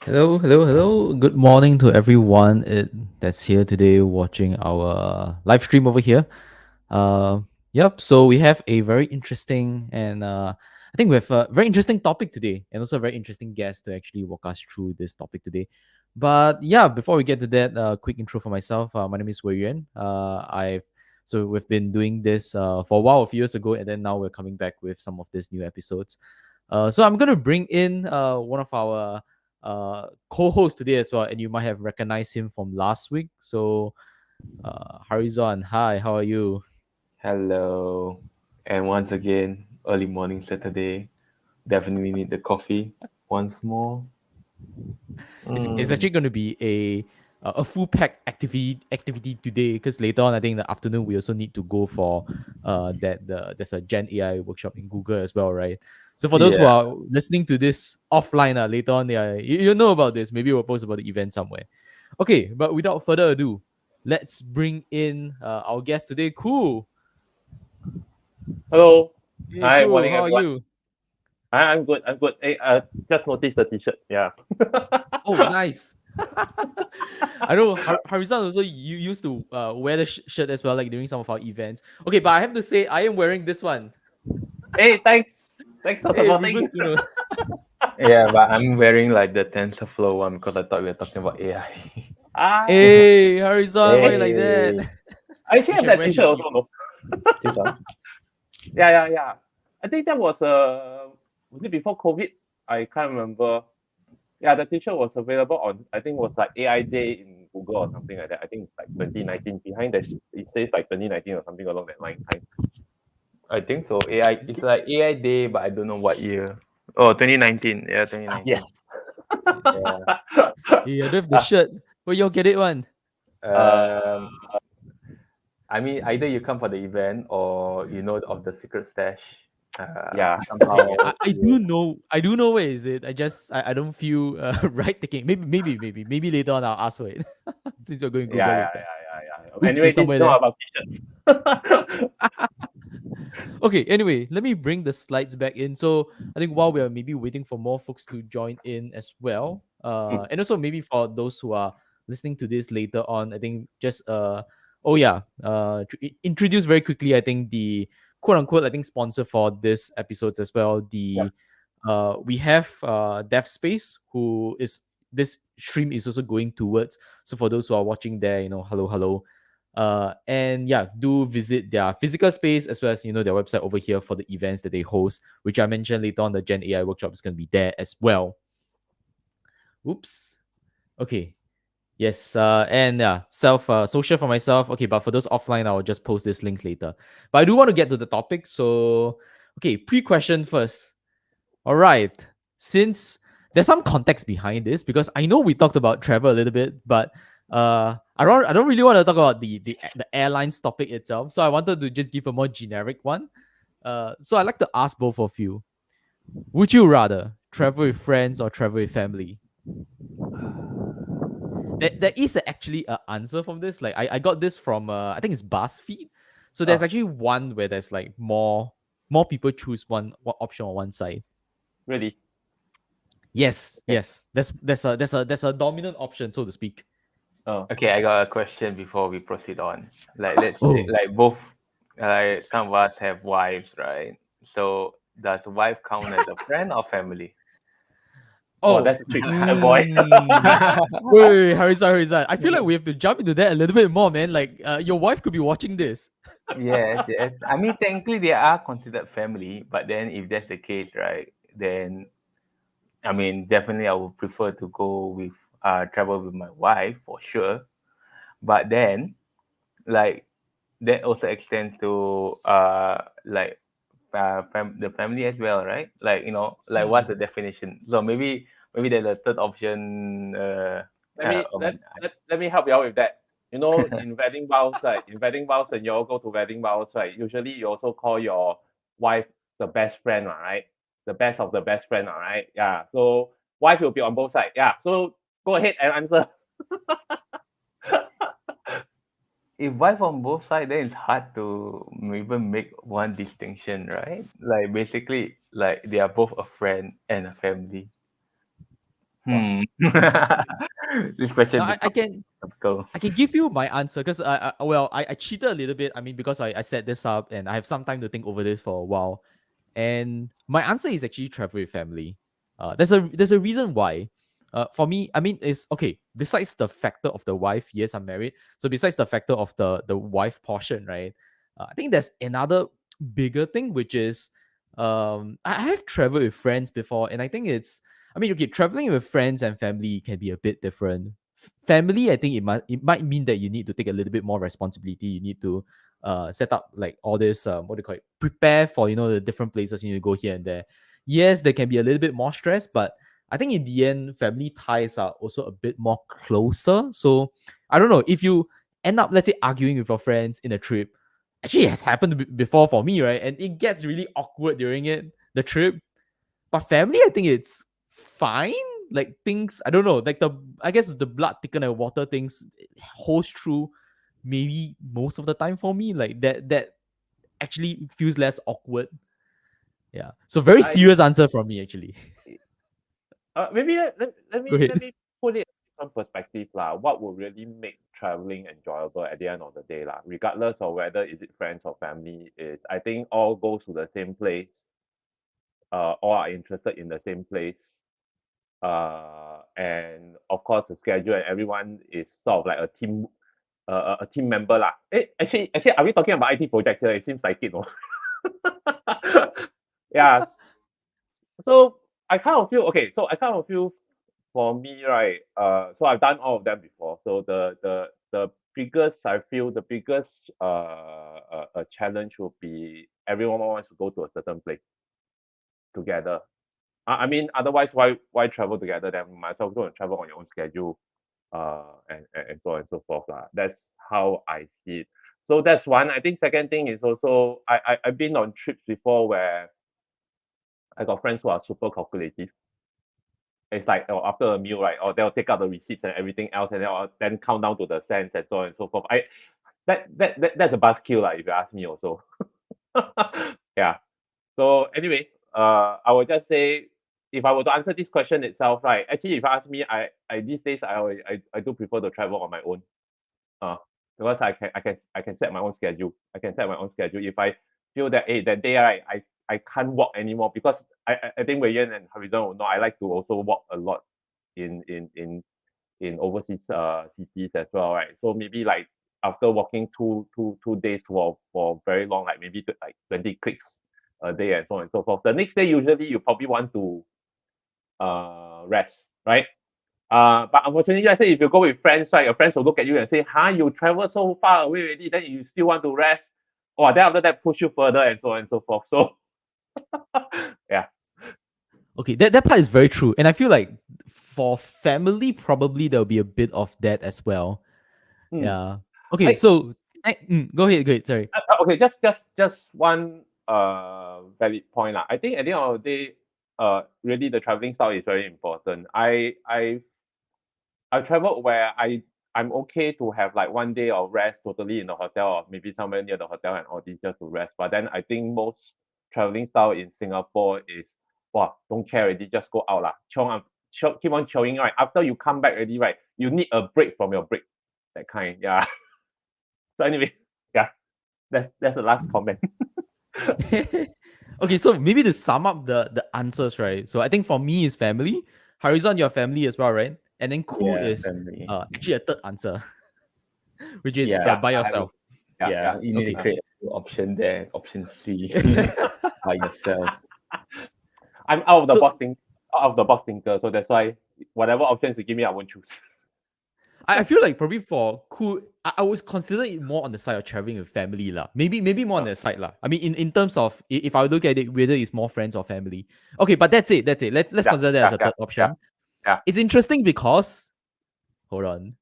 Hello. Good morning to everyone that's here today watching our live stream over here. Uh, yep. So we have a very interesting and I think we have a very interesting topic today, and also a very interesting guest to actually walk us through this topic today. But yeah, before we get to that, quick intro for myself. My name is Weiyuan. We've been doing this for a while, a few years ago, and then now we're coming back with some of these new episodes. So I'm gonna bring in one of our co-host today as well, and you might have recognized him from last week. So, Hairizuan, hi, how are you? Hello. And once again, early morning Saturday. Definitely need the coffee once more. It's actually going to be a full pack activity today because later on, I think in the afternoon we also need to go for there's a Gen AI workshop in Google as well, right? So for those who Yeah. are listening to this offline, later on, yeah, you know about this. Maybe we'll post about the event somewhere. Okay, but without further ado, let's bring in our guest today. Cool. Hello. Hey, Hi, cool. morning How are everyone. you? I'm good. I'm good. Hey, just noticed the t-shirt. Yeah. Oh, nice. I know Harizan also you used to wear the shirt as well, like during some of our events. Okay, but I have to say I am wearing this one. Hey, thanks. Thanks for Hey, supporting. reverse kuno. Yeah, but I'm wearing like the TensorFlow one because I thought we were talking about AI. Hey, Harizan, why you like that? Hey. I actually You have should that wear t-shirt his. also, no? This one? Yeah. I think that was it before COVID? I can't remember. Yeah, the t-shirt was available on, I think it was like AI Day in Google or something like that. I think it's like 2019. Behind that, it says like 2019 or something along that line time. I think so. AI, Is it's it? like AI Day, but I don't know what year. Oh, 2019. Yeah, Yes. 2019. Yeah. Yeah, I don't have the shirt. Where y'all get it one? Uh, I mean, either you come for the event or you know of the secret stash. Yeah. Okay, Somehow, yeah. I do know where is it. I don't feel right taking. Maybe later on I'll ask for it since you're going to Google later. Yeah. Oops, Anyway, it's this is somewhere not there. about t-shirts. Okay, anyway, let me bring the slides back in. So I think while we are maybe waiting for more folks to join in as well, and also maybe for those who are listening to this later on, I think just oh yeah, introduce very quickly. I think the quote unquote I think sponsor for this episodes as well. Yeah. We have Dev Space who is this stream is also going towards. So for those who are watching there, hello. And yeah, do visit their physical space as well as their website over here for the events that they host, which I mentioned later on. The Gen AI workshop is going to be there as well. Oops. Okay. Yes. And yeah, self social for myself. Okay, but for those offline, I will just post this link later. But I do want to get to the topic. So okay, pre-question first. All right. Since there's some context behind this, because I know we talked about travel a little bit, but I don't really want to talk about the airlines topic itself. So I wanted to just give a more generic one. So I'd like to ask both of you: would you rather travel with friends or travel with family? There is actually an answer from this. Like I got this from I think it's BuzzFeed. So there's Oh, actually one where there's like more people choose one option on one side. really? Yes, Okay. yes. There's a dominant option, so to speak. Oh. Okay, I got a question before we proceed on. Like, let's say, Oh, like both, like some of us have wives, right? So does wife count as a friend or family? Oh, Oh, that's a tricky boy. wait, Harizan. I feel like we have to jump into that a little bit more, man. Like, your wife could be watching this. Yes, yes. I mean, technically they are considered family, but then if that's the case, right, then I mean, definitely I would prefer to go with travel with my wife for sure. But then, like, that also extends to like the family as well, right? Like, like what's the Hmm. definition? So maybe there's a third option. let me I let, mean, let me help you out with that. You know, in wedding vows, right? In wedding vows, when you all go to wedding vows, right? Usually, you also call your wife the best friend, right? The best of the best friend, right? Yeah. So wife will be on both sides. Yeah. So go ahead and answer. if wife on both sides, then it's hard to even make one distinction, right? Like basically, like they are both a friend and a family. Wow. Hmm. This question Now, I becomes can difficult. I can give you my answer because I cheated a little bit. I mean, because I set this up and I have some time to think over this for a while. And my answer is actually travel with family. There's a reason why. For me, I mean, it's okay. Besides the factor of the wife, yes, I'm married. So besides the factor of the wife portion, right? I think there's another bigger thing, which is I have traveled with friends before, and I think it's I mean, okay, traveling with friends and family can be a bit different. Family, I think it might mean that you need to take a little bit more responsibility. You need to set up like all this what do you call it? Prepare for the different places you need to go here and there. Yes, there can be a little bit more stress, but I think in the end, family ties are also a bit more closer. So I don't know if you end up, let's say, arguing with your friends in a trip. Actually, it has happened before for me, right? And it gets really awkward during the trip. But family, I think it's fine. Like things, I don't know. Like I guess the blood thicker than water things holds true. Maybe most of the time for me, like that actually feels less awkward. Yeah. So very I serious answer from me actually. maybe let Go me ahead. let me put it in some perspective lah. What will really make traveling enjoyable at the end of the day lah, regardless of whether is it friends or family, is I think all goes to the same place. All are interested in the same place. And of course the schedule and everyone is sort of like a team, a team member lah. Actually, are we talking about IT projects here? It seems like it, no? Yeah. So I kind of feel okay. So I kind of feel for me, right? So I've done all of them before. So the biggest I feel the biggest challenge will be everyone wants to go to a certain place together. I mean, otherwise, why travel together? Then might as well go and travel on your own schedule, and so on and so forth lah. That's how I see it. So that's one. I think second thing is also I've been on trips before where I got friends who are super calculative. It's like after a meal, right? Or they'll take out the receipts and everything else, and then count down to the cents and so on and so forth. That's a buzzkill, like if you ask me also. Yeah. So anyway, I would just say if I were to answer this question itself, right? Actually, if you ask me, I these days I do prefer to travel on my own. Uh, because I can set my own schedule. I can set my own schedule. If I feel that that day I can't walk anymore because I think Weiyuan and Hairizuan will know I like to also walk a lot in in in in overseas cities as well, right? So maybe like after walking two days for very long, like maybe like 20 clicks a day and so on and so forth. The next day usually you probably want to rest, right? But unfortunately, I say if you go with friends, right, your friends will look at you and say, "Huh, you travel so far away already, then you still want to rest?" Or then after that push you further and so on and so forth. So yeah. Okay, that part is very true. And I feel like for family, probably there'll be a bit of that as well. Hmm. Yeah. Okay, I, so go ahead. Sorry. okay, just one valid point lah. I think at the end of the day, really the traveling style is very important. I traveled where I'm okay to have like one day of rest totally in the hotel or maybe somewhere near the hotel and all this just to rest. But then I think most traveling style in Singapore is wow, don't care already, just go out lah. Keep on chilling, right? After you come back already, right? You need a break from your break. That kind. Yeah. So anyway, yeah, that's the last comment. Okay, so maybe to sum up the answers, right? So I think for me is family. Hairizuan, your family as well, right? And then Koo Yeah, is family. actually a third answer, which is Yeah, by I have yourself. yeah. You need to Okay. create a new option there, option C, by yourself. I'm out of the So box out of the box thinker, so that's why whatever options you give me, I won't choose. I feel like probably for Koo, I was consider it more on the side of traveling with family lah. Maybe more on the side lah. I mean, in terms of if I look at it, whether it's more friends or family. Okay, but that's it. That's it. Let's Yeah, consider that as a third yeah, option. yeah. It's interesting because hold on.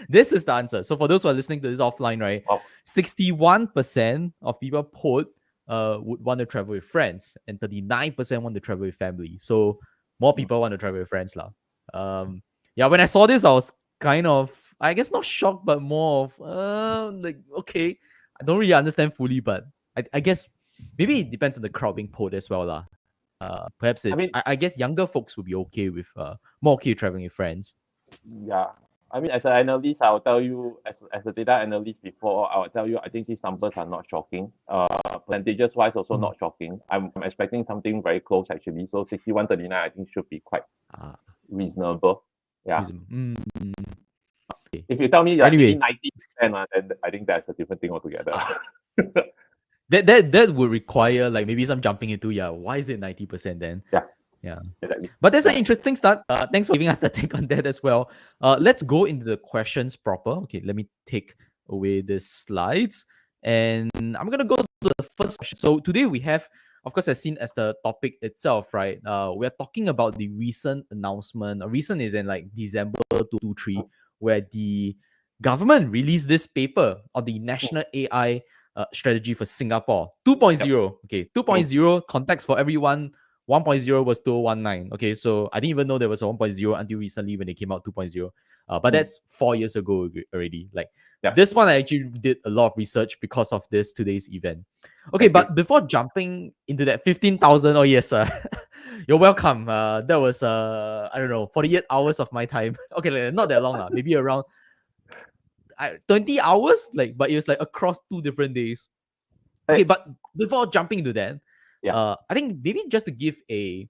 This is the answer. So for those who are listening to this offline, right? Wow. 61% of people polled would want to travel with friends, and 39% want to travel with family. So more people want to travel with friends, lah. Yeah, when I saw this, I was kind of, I guess not shocked, but more of like, okay, I don't really understand fully, but I guess maybe it depends on the crowd being polled as well, lah. Perhaps I it's mean, I guess younger folks would be okay with more okay traveling with friends. yeah. I mean, as an analyst, I will tell you, as a data analyst before, I will tell you, I think these numbers are not shocking. Percentages wise, also not shocking. I'm expecting something very close actually. So 61-39, I think should be quite Ah, reasonable. Yeah. reason. Okay. If you tell me you're Anyway, hitting 90%, then I think that's a different thing altogether. that would require like maybe some jumping into why is it 90% then? Yeah. Exactly. But that's an interesting start. Thanks for giving us the take on that as well. Let's go into the questions proper. Okay, let me take away the slides. And I'm gonna go to the first question. So today we have, of course, as seen as the topic itself, right? We're talking about the recent announcement. Recent is in like December 2023, where the government released this paper on the National AI strategy for Singapore 2.0. Okay, 2.0 context for everyone. 1.0 was 2019. Okay, so I didn't even know there was a 1.0 until recently when they came out 2.0. But that's 4 years ago already. Like this one, I actually did a lot of research because of this today's event. Okay, but before jumping into that 15,000, oh yes, you're welcome. That was I don't know, 48 hours of my time. Okay, not that long, maybe around 20 hours, like, but it was like across 2 different days. Okay, but before jumping into that, I think maybe just to give a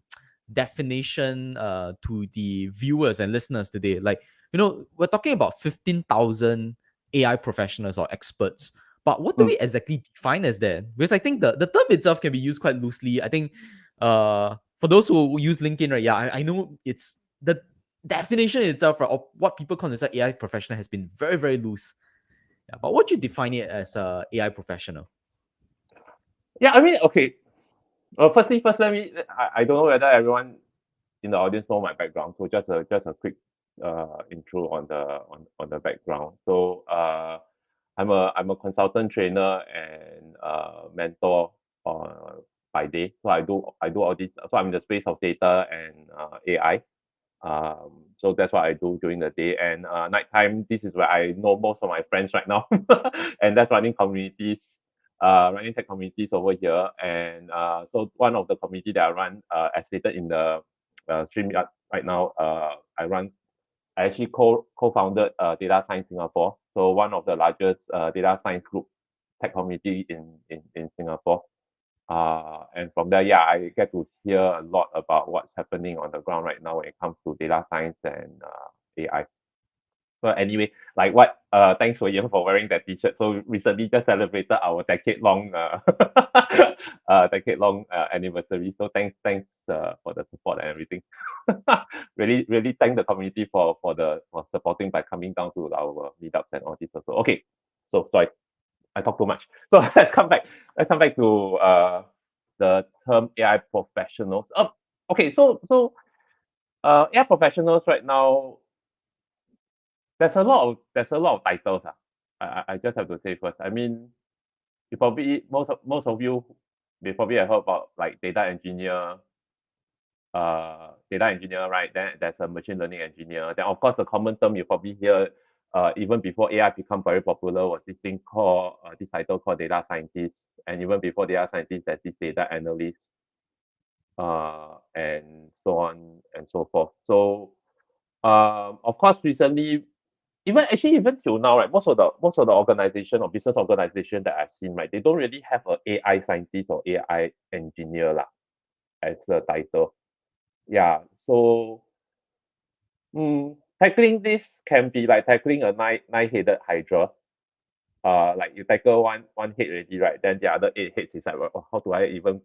definition to the viewers and listeners today, like, we're talking about 15,000 AI professionals or experts. But what do we exactly define as that? Because I think the term itself can be used quite loosely. I think for those who use LinkedIn, right? Yeah, I know it's the definition itself, right, of what people consider AI professional has been very, very loose. Yeah, but what you define it as a AI professional? Yeah, I mean, okay. First, let me. I don't know whether everyone in the audience know my background, so just a quick intro on the background. So I'm a consultant trainer and mentor by day. So I do all this. So I'm in the space of data and AI. So that's what I do during the day, and nighttime. This is where I know most of my friends right now, and that's running communities, running tech communities over here. And so one of the community that I run, as stated in the stream right now, I actually co-founded DataScience Singapore. So one of the largest data science group tech community in Singapore. And from there, I get to hear a lot about what's happening on the ground right now when it comes to data science and AI. So anyway, like what? Thanks Weiyuan for wearing that T-shirt. So recently just celebrated our decade-long anniversary. So thanks for the support and everything. really thank the community for supporting by coming down to our meetups and all this also. Okay, so sorry, I talk too much. So let's come back. To the term AI professionals. Okay, so AI professionals right now, there's a lot of titles. I just have to say first. I mean, you probably most of you may probably have heard about like data engineer, right? Then there's a machine learning engineer. Then of course the common term you probably hear even before AI become very popular was this thing called this title called data scientist. And even before data scientist, there's this data analyst, and so on and so forth. So of course recently, even till now, right, most of the organization or business organization that I've seen, right, they don't really have a AI scientist or AI engineer lah as the title. Yeah. So tackling this can be like tackling a nine-headed hydra. Like you tackle one head already, right? Then the other eight heads is like, well, how do I even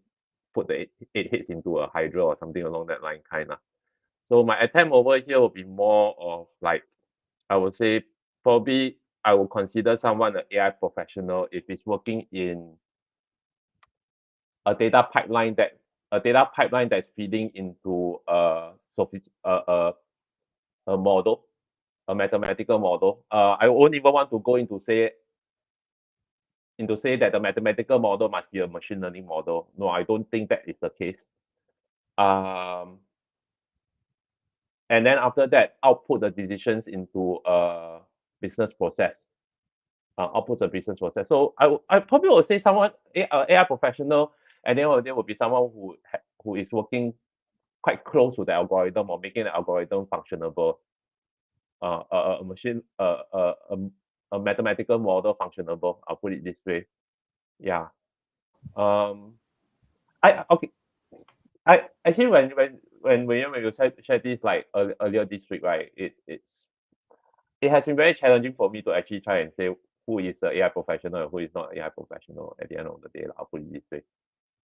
put the eight heads into a hydra or something along that line, kind of. So my attempt over here will be more of like, I would say probably I will consider someone an AI professional if it's working in a data pipeline that's feeding into a model, a mathematical model. I won't even want to go into say that the mathematical model must be a machine learning model. No, I don't think that is the case. Um, and then after that, output the decisions into a business process. Output the business process. So I probably would say someone AI professional, and then there will be someone who is working quite close to the algorithm or making the algorithm functionable. A machine a mathematical model functionable. I'll put it this way. Yeah. Um. I okay. I actually when you shared this like earlier this week, right? It has been very challenging for me to actually try and say who is the AI professional and who is not AI professional at the end of the day. I'll put it this way.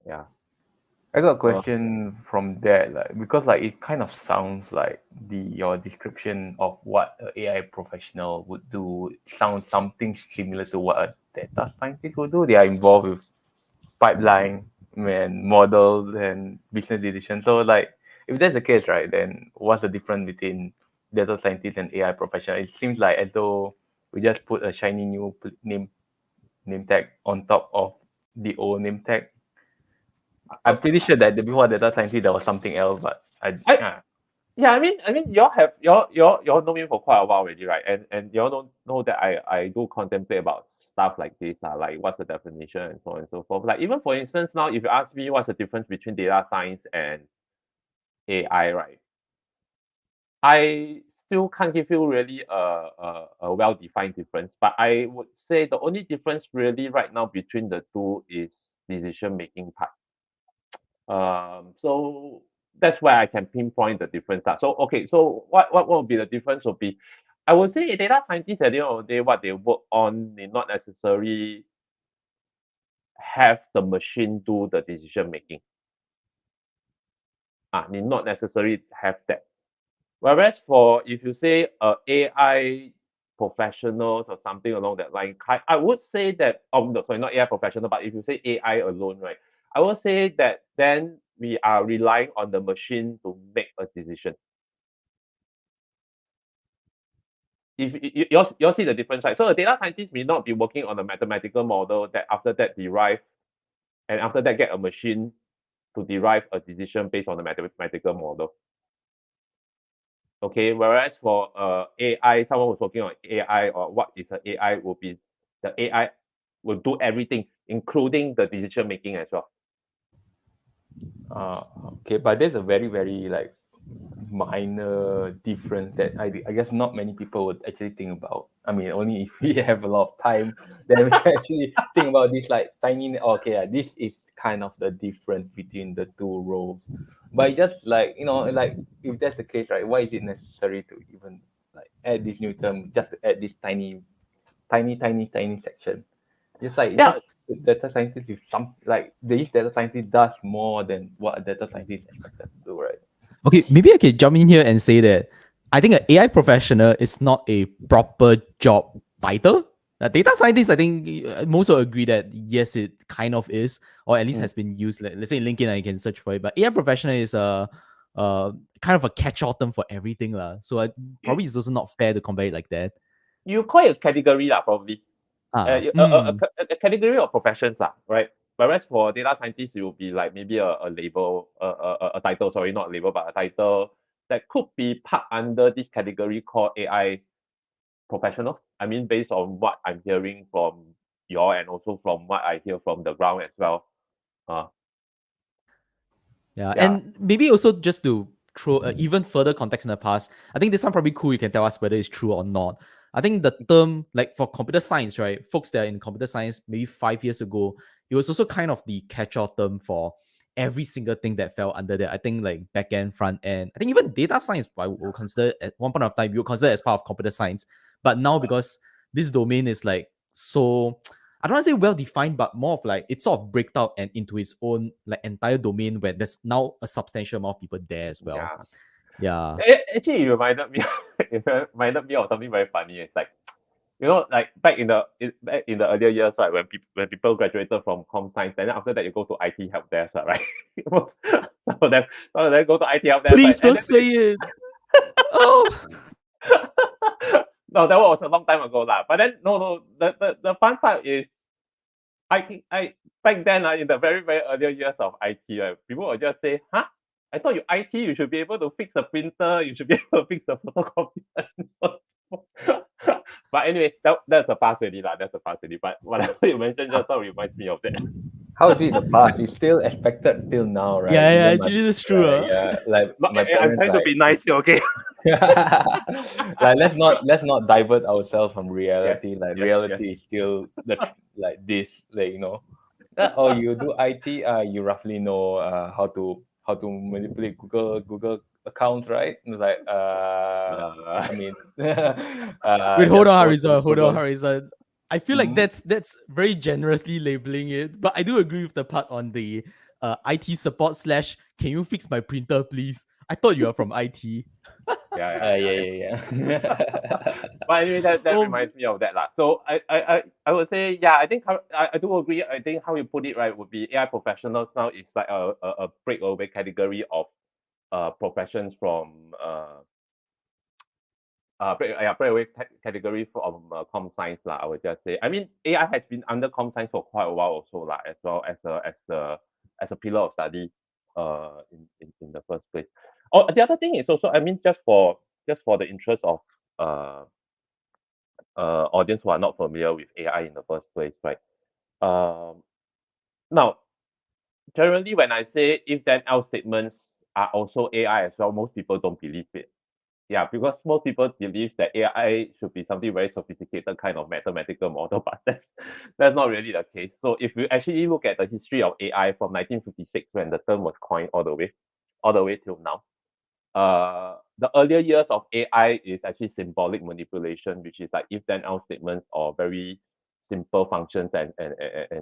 Yeah. I got a Uh, question from that, like because like it kind of sounds like your description of what a AI professional would do sounds something similar to what a data scientist would do. They are involved with pipeline and models and business decisions. So like if that's the case, right, then what's the difference between data scientist and AI professional? It seems like as though we just put a shiny new name tag on top of the old name tag. I'm pretty sure that before data scientist there was something else, but I yeah, I mean, y'all know me for quite a while already, right? And y'all don't know that I do contemplate about stuff like this, like what's the definition and so on and so forth. Like even for instance, now if you ask me what's the difference between data science and AI, right? I still can't give you really a well-defined difference, but I would say the only difference really right now between the two is decision-making part. So that's where I can pinpoint the difference. So okay, so what will be the difference will be, I would say a data scientist at the end of the day, what they work on may not necessarily have the machine do the decision making. Need not necessarily have that. Whereas for if you say AI professionals or something along that line, I would say that no, sorry, not AI professional, but if you say AI alone, right, I would say that then we are relying on the machine to make a decision. If you all see the difference, right? So a data scientist may not be working on a mathematical model that after that derive and after that get a machine to derive a decision based on the mathematical model. Okay, whereas for AI, someone who's working on AI or what is an AI will be the AI will do everything, including the decision making as well. uh, okay, but there's a very very like minor difference that I guess not many people would actually think about. I mean, only if we have a lot of time, then we can actually think about this like tiny. Okay, this is kind of the difference between the two roles. But just like like if that's the case, right? Why is it necessary to even like add this new term just to add this tiny section? Just like Yeah, just data scientist with some like this data scientist does more than what a data scientist is expected to do, right? Okay, maybe I could jump in here and say that I think an AI professional is not a proper job title. A data scientist, I think most will agree that yes, it kind of is, or at least mm, has been used. Like, let's say in LinkedIn, I can search for it. But AI professional is kind of a catch-all term for everything, lah. So you, probably it's also not fair to compare it like that. you call it a category lah, probably. Ah, A category of professions lah, right? Whereas for data scientists, it will be like maybe a label, a title, sorry, not a label, but a title that could be part under this category called AI professional. I mean, based on what I'm hearing from you all and also from what I hear from the ground as well. Uh, yeah, yeah. and maybe also just to throw even further context in the past, I think this one probably cool. You can tell us whether it's true or not. I think the term, like for computer science, right? Folks that are in computer science maybe 5 years ago, it was also kind of the catch-all term for every single thing that fell under that. I think like back end, front end, I think even data science, I will consider at one point of time, you consider as part of computer science. But now because this domain is like so, I don't want to say well defined, but more of like it's sort of break out and into its own like entire domain where there's now a substantial amount of people there as well. Yeah. Yeah. Actually, it reminded me, it reminded me of something very funny. It's like, like back in the earlier years, right, when people graduated from com science, then after that you go to IT help desk, right? Some of them go to IT help desk, Please right? And don't say it. Oh. no, that was a long time ago, lah. But then no, the fun part is I back then in the very very earlier years of IT, right, people would just say, "Huh? I thought you IT, you should be able to fix a printer, you should be able to fix the photocopy." And so on. But anyway, that's a past already, lah. That's a past already. But whatever you mentioned just now reminds me of that. How is it the past? It's still expected till now, right? Yeah, Even actually that's true. right, yeah, like my I'm parents, trying to be nice here, okay? like let's not divert ourselves from reality. Yes, Like yes, reality is still like this, like oh, you do IT, you roughly know how to manipulate Google accounts, right? It's like I mean Wait, hold just on, go to Hairizuan. Hold on, Google. Hairizuan. I feel like that's very generously labeling it, but I do agree with the part on the IT support slash. Can you fix my printer, please? I thought you are from IT. Yeah. But anyway, that Oh, reminds me of that, lah. So I would say, yeah, I think I do agree. I think how you put it right would be AI professionals now is like a breakaway category of professions from breakaway category from com science, lah. I would just say. I mean, AI has been under com science for quite a while also, lah, as well as a pillar of study in the first place. Oh, the other thing is also, I mean, just for the interest of audience who are not familiar with AI in the first place, right? Now, generally, when I say if then else statements are also AI as well, most people don't believe it. Yeah, because most people believe that AI should be something very sophisticated kind of mathematical model, but that's not really the case. So if you actually look at the history of AI from 1956 when the term was coined all the way till now, the earlier years of AI is actually symbolic manipulation, which is like if then else statements or very simple functions and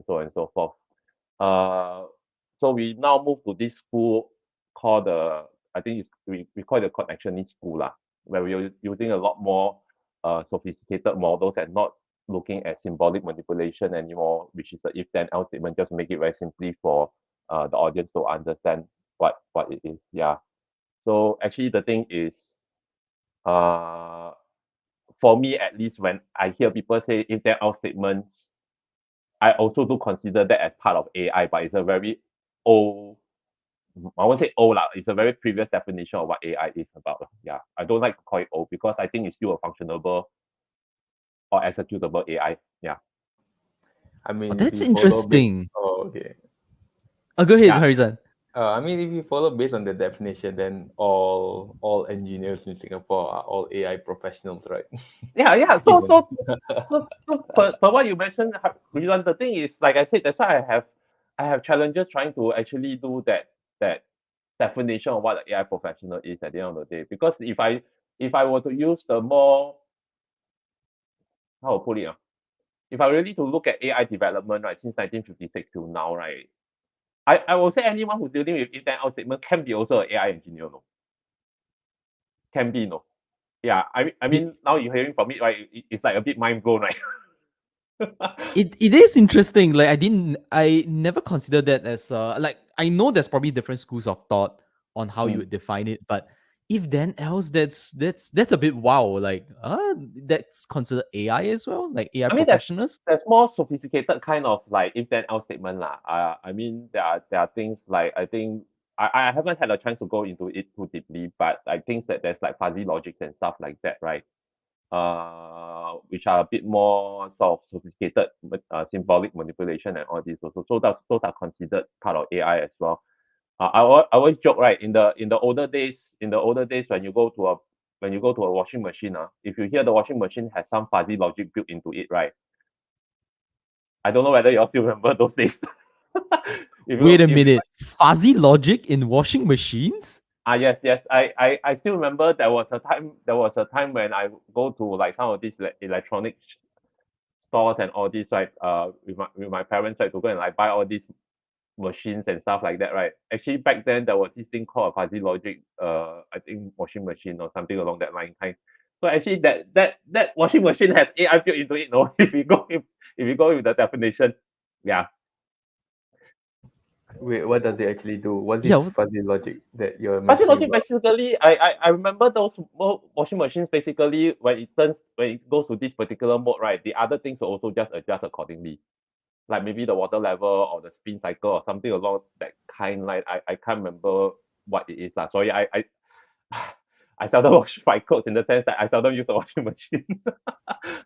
so on and so forth. So we now move to this school called I think we call it the connectionist school, lah, where we're using a lot more sophisticated models and not looking at symbolic manipulation anymore, which is the if then else statement, just to make it very simply for the audience to understand what it is. Yeah. So actually the thing is, for me at least, when I hear people say if then else statements, I also do consider that as part of AI, but it's a very old, I won't say old, lah, it's a very previous definition of what AI is about, lah. Yeah, I don't like to call it old because I think it's still a functionable or executable AI. Yeah. I mean, if that's you follow interesting. okay. Go ahead, Yeah. Harizan. I mean, if you follow based on the definition, then all engineers in Singapore are all AI professionals, right? Yeah. Even- So for what you mentioned, Harizan, the thing is, like I said, that's why I have challenges trying to actually do that definition of what an AI professional is at the end of the day. Because if I were to use the more, how to put it, if I really to look at AI development, right, since 1956 till now, right, I will say anyone who's dealing with if then else statement can be also an AI engineer, no? Can be, no? Yeah, I mean now you're hearing from it, right? It's like a bit mind blown, right? It is interesting. Like I never considered that as like I know there's probably different schools of thought on how you would define it, but if then else, that's a bit wow. Like that's considered AI as well, like AI I mean, professionals. there's more sophisticated kind of like if then else statement, lah. I mean, there are things like I think I haven't had a chance to go into it too deeply, but I think that there's like fuzzy logics and stuff like that, right? Which are a bit more sort of sophisticated symbolic manipulation and all this also. So those are considered part of AI as well. I always joke, right? In the older days, when you go to a washing machine, if you hear the washing machine has some fuzzy logic built into it, right? I don't know whether you all still remember those days. Wait a if you minute. Fuzzy logic in washing machines? yes, yes. I still remember there was a time when I go to like some of these electronic stores and all this, right? With my parents, right, to go and like buy all these machines and stuff like that, right? Actually, back then there was this thing called a fuzzy logic, I think washing machine or something along that line kind. So actually, that washing machine has AI built into it. No, if you go with the definition, yeah. Wait, what does it actually do? What's this Yeah. fuzzy logic that you're Fuzzy mentioning logic about? basically, I remember those washing machines basically when it goes to this particular mode, right? The other things will also just adjust accordingly. Like maybe the water level or the spin cycle or something along that kind. Like I can't remember what it is lah. Sorry, I seldom wash my clothes in the sense that I seldom use a washing machine.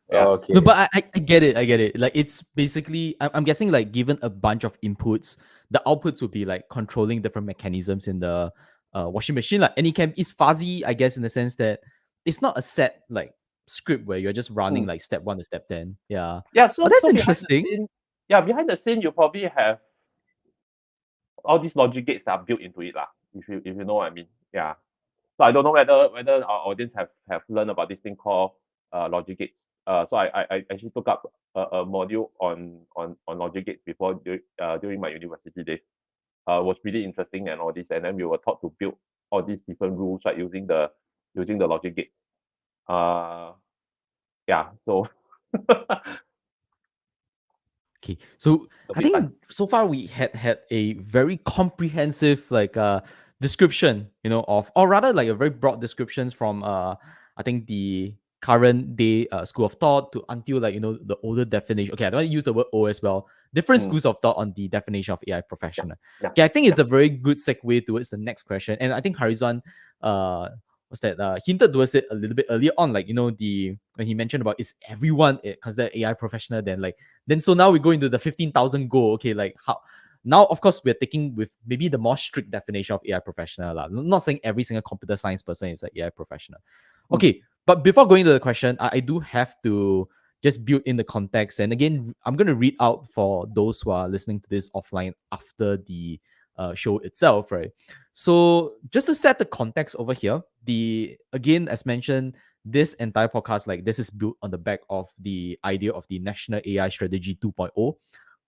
Yeah. No, Okay. but I get it. I get it. Like it's basically, I'm guessing like given a bunch of inputs, the outputs would be like controlling different mechanisms in the washing machine. Like, and it's fuzzy, I guess, in the sense that it's not a set like script where you're just running Mm. like step 1 to step 10. Yeah. Yeah. Oh, So that's so behind the interesting. scene, yeah, behind the scene you probably have all these logic gates that are built into it lah. If you know what I mean. Yeah. So I don't know whether our audience have learned about this thing called logic gates. So I actually took up a module on logic gates before during my university days. Was really interesting and all this, and then we were taught to build all these different rules, right, using the logic gate. Uh, yeah. So Okay, so a I bit fun. think so far we had a very comprehensive like description, of, or rather like a very broad descriptions from I think the current day school of thought to until like the older definition. Okay, I don't want to use the word O as well. Different Mm, schools of thought on the definition of AI yeah, professional. yeah, Okay, I think yeah. it's a very good segue towards the next question, and I think Harizan what's that hinted towards it a little bit earlier on, like the when he mentioned about is everyone considered AI professional, then so now we go into the 15,000 goal. Okay, like how now, of course, we're taking with maybe the more strict definition of AI professional. I'm not saying every single computer science person is an AI professional. Mm, Okay, but before going to the question, I do have to just build in the context. And again, I'm going to read out for those who are listening to this offline after the show itself, right? So just to set the context over here, again, as mentioned, this entire podcast, like this is built on the back of the idea of the National AI Strategy 2.0,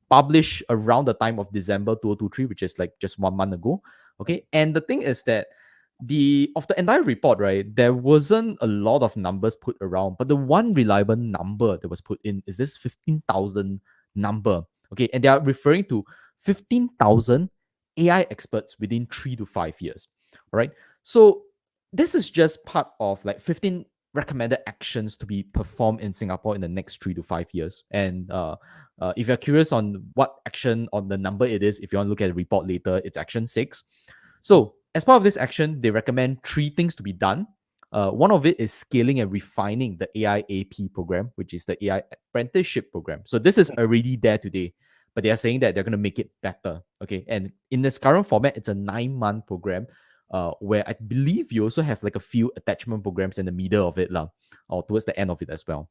published around the time of December 2023, which is like just 1 month ago. Okay. And the thing is that the entire report, right, there wasn't a lot of numbers put around, but the one reliable number that was put in is this 15,000 number. Okay. And they are referring to 15,000 AI experts within 3 to 5 years. All right. So this is just part of like 15 recommended actions to be performed in Singapore in the next 3 to 5 years. And if you're curious on what action on the number it is, if you want to look at the report later, it's action 6. So as part of this action, they recommend 3 things to be done. One of it is scaling and refining the AI AP program, which is the AI apprenticeship program. So this is mm, already there today, but they are saying that they're going to make it better. Okay, and in this current format, it's a 9-month program, where I believe you also have like a few attachment programs in the middle of it, or towards the end of it as well.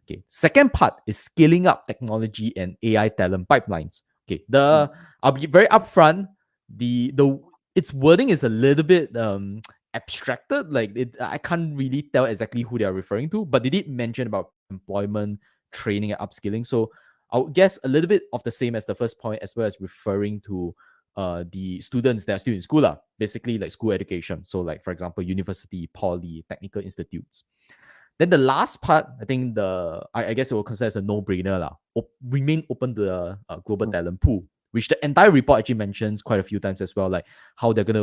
Okay. Second part is scaling up technology and AI talent pipelines. Okay. mm, I'll be very upfront. The its wording is a little bit abstracted. Like I can't really tell exactly who they are referring to, but they did mention about employment, training, and upskilling. So I would guess a little bit of the same as the first point, as well as referring to the students that are still in school, basically like school education. So like for example, university, poly, technical institutes. Then the last part, I think I guess it will consider as a no-brainer lah. Remain open to the global mm, talent pool, which the entire report actually mentions quite a few times as well, like how they're going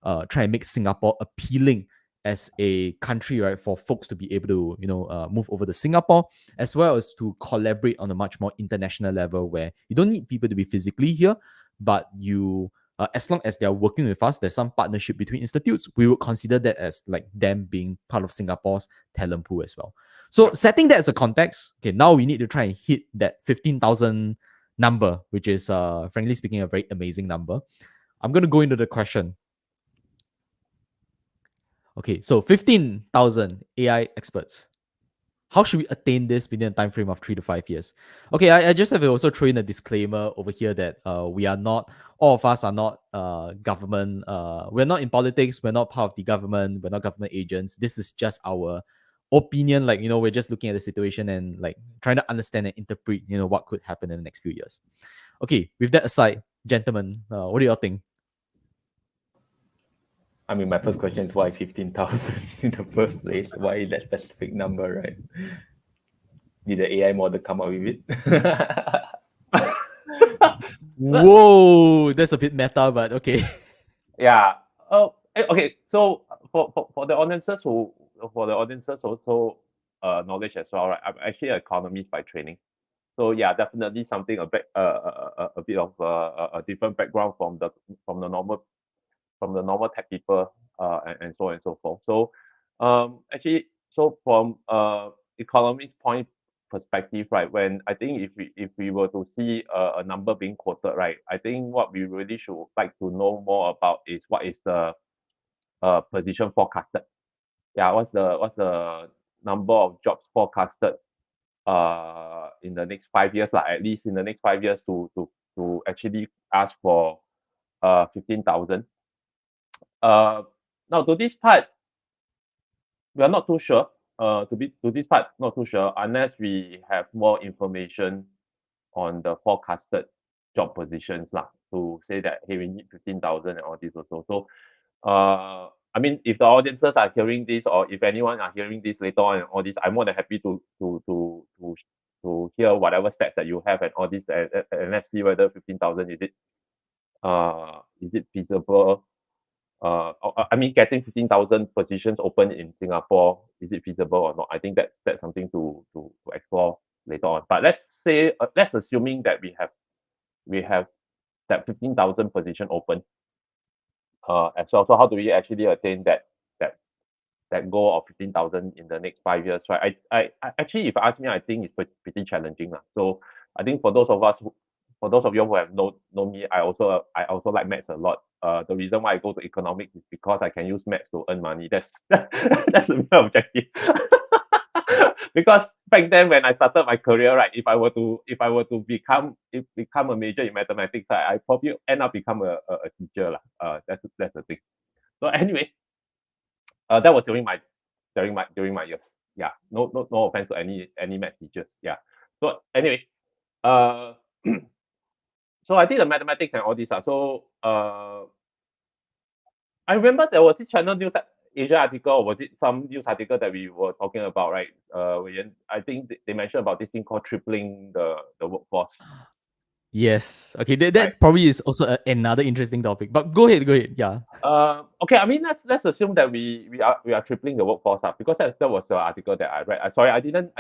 to try and make Singapore appealing as a country, right, for folks to be able to move over to Singapore, as well as to collaborate on a much more international level, where you don't need people to be physically here, but you as long as they are working with us, there's some partnership between institutes, we would consider that as like them being part of Singapore's talent pool as well. So yeah. setting that as a context, okay, now we need to try and hit that 15,000 number, which is frankly speaking a very amazing number. I'm going to go into the question. Okay, so 15,000 AI experts. how should we attain this within a time frame of 3 to 5 years? Okay, I just have to also throw in a disclaimer over here that we are not, all of us are not government, we're not in politics, we're not part of the government, we're not government agents. This is just our opinion. Like, we're just looking at the situation and like trying to understand and interpret, what could happen in the next few years. Okay, with that aside, gentlemen, what do y'all think? I mean, my first question is why 15,000 in the first place? Why that specific number, right? Did the AI model come up with it? Whoa, that's a bit meta, but okay. Yeah. Okay. So for the audiences also knowledge as well, right? I'm actually an economist by training. So yeah, definitely something a bit of a different background from the normal tech people and so on and so forth. So actually, so from economist point perspective, right? When I think if we were to see a number being quoted, right? I think what we really should like to know more about is what is the position forecasted. Yeah, what's the number of jobs forecasted in the next 5 years, like at least in the next 5 years to actually ask for 15,000. Now to this part, we are not too sure. To this part, not too sure unless we have more information on the forecasted job positions lah, to say that hey, we need 15,000 and all this also. So I mean, if the audiences are hearing this, or if anyone are hearing this later on and all this, I'm more than happy to hear whatever stats that you have and all this, and let's see whether 15,000 is it feasible. I mean, getting 15,000 positions open in Singapore, is it feasible or not? I think that's something to explore later on. But let's say, let's assuming that we have that 15,000 position open as well. So how do we actually attain that that goal of 15,000 in the next 5 years, right? I actually, if you ask me, I think it's pretty challenging lah. So I think for those of you who have known me, I also like maths a lot. The reason why I go to economics is because I can use maths to earn money. That's that's the main objective. Because back then when I started my career, right, if I were to become a major in mathematics, I probably end up become a teacher lah. That's the thing. So anyway, that was during my years. Yeah, no offense to any math teachers. Yeah. So anyway, uh, so I did the mathematics and all this. So I remember there was a Channel News Asia article, or was it some news article that we were talking about, right? I think they mentioned about this thing called tripling the workforce. Yes. Okay, that Right. probably is also another interesting topic. But go ahead. Yeah. Okay. I mean, let's assume that we are tripling the workforce, because that was the article that I read. Sorry, I didn't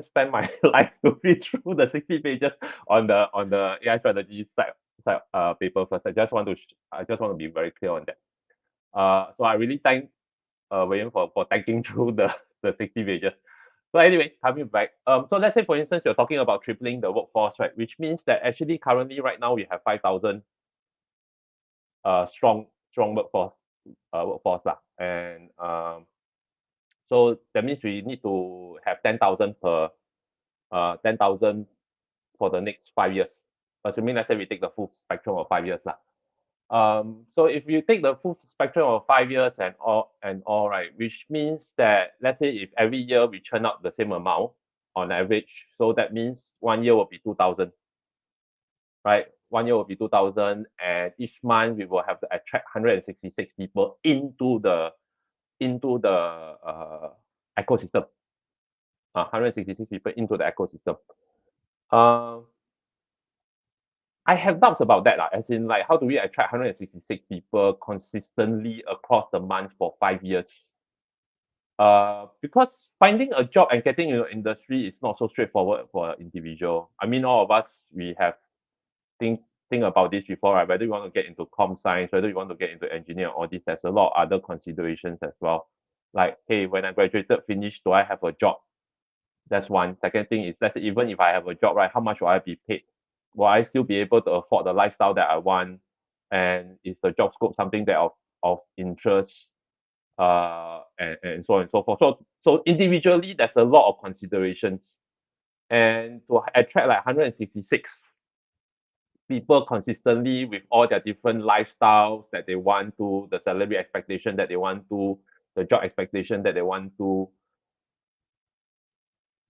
spend my life to read through the 60 pages on the AI strategy side paper first. I just want to be very clear on that. So I really thank Weiyuan for thinking through the 60 pages. So anyway, coming back. So let's say for instance you're talking about tripling the workforce, right? Which means that actually currently right now we have 5,000 strong workforce lah. And so that means we need to have 10,000 for the next 5 years. Assuming let's say we take the full spectrum of 5 years lah. So if you take the full spectrum of 5 years and all right, which means that let's say if every year we churn out the same amount on average, so that means 1 year will be 2,000, right? 1 year will be 2,000, and each month we will have to attract 166 people into the ecosystem. 166 people into the ecosystem. I have doubts about that, as in like how do we attract 166 people consistently across the month for 5 years? Because finding a job and getting into industry is not so straightforward for an individual. I mean, all of us, we have think about this before, right? Whether you want to get into com science, whether you want to get into engineering, all this, there's a lot of other considerations as well. Like, hey, when I graduated, finished, do I have a job? That's one. Second thing is, let's say even if I have a job, right, how much will I be paid? Will I still be able to afford the lifestyle that I want? And is the job scope something that of interest? and so on and so forth. So individually, there's a lot of considerations, and to attract like 166 people consistently with all their different lifestyles that they want to, the salary expectation that they want to, the job expectation that they want to.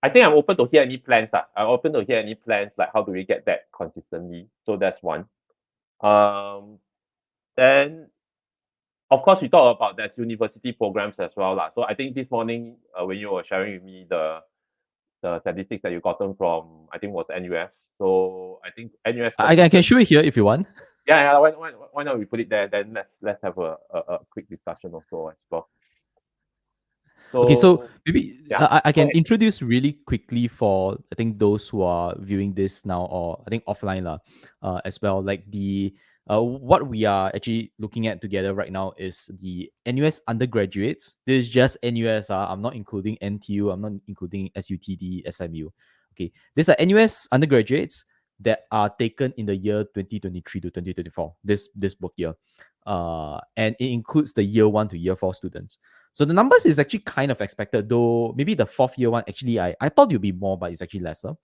I think I'm open to hear any plans. I'm open to hear any plans, like how do we get that consistently. So that's one. Then of course we talk about that university programs as well. So I think this morning when you were sharing with me the statistics that you gotten from, I think was NUS. So I think NUS I can show it here if you want. yeah, why not we put it there? Then let's have a quick discussion also as well. Okay, so So maybe yeah, I go can ahead. introduce really quickly for I think those who are viewing this now or I think offline as well. Like the what we are actually looking at together right now is the NUS undergraduates. This is just NUS. I'm not including NTU. I'm not including SUTD, SMU. Okay, these are NUS undergraduates that are taken in the year 2023 to 2024. This book year, and it includes the year 1 to year 4 students. So the numbers is actually kind of expected, though maybe the fourth year one, actually, I thought it'd be more, but it's actually lesser.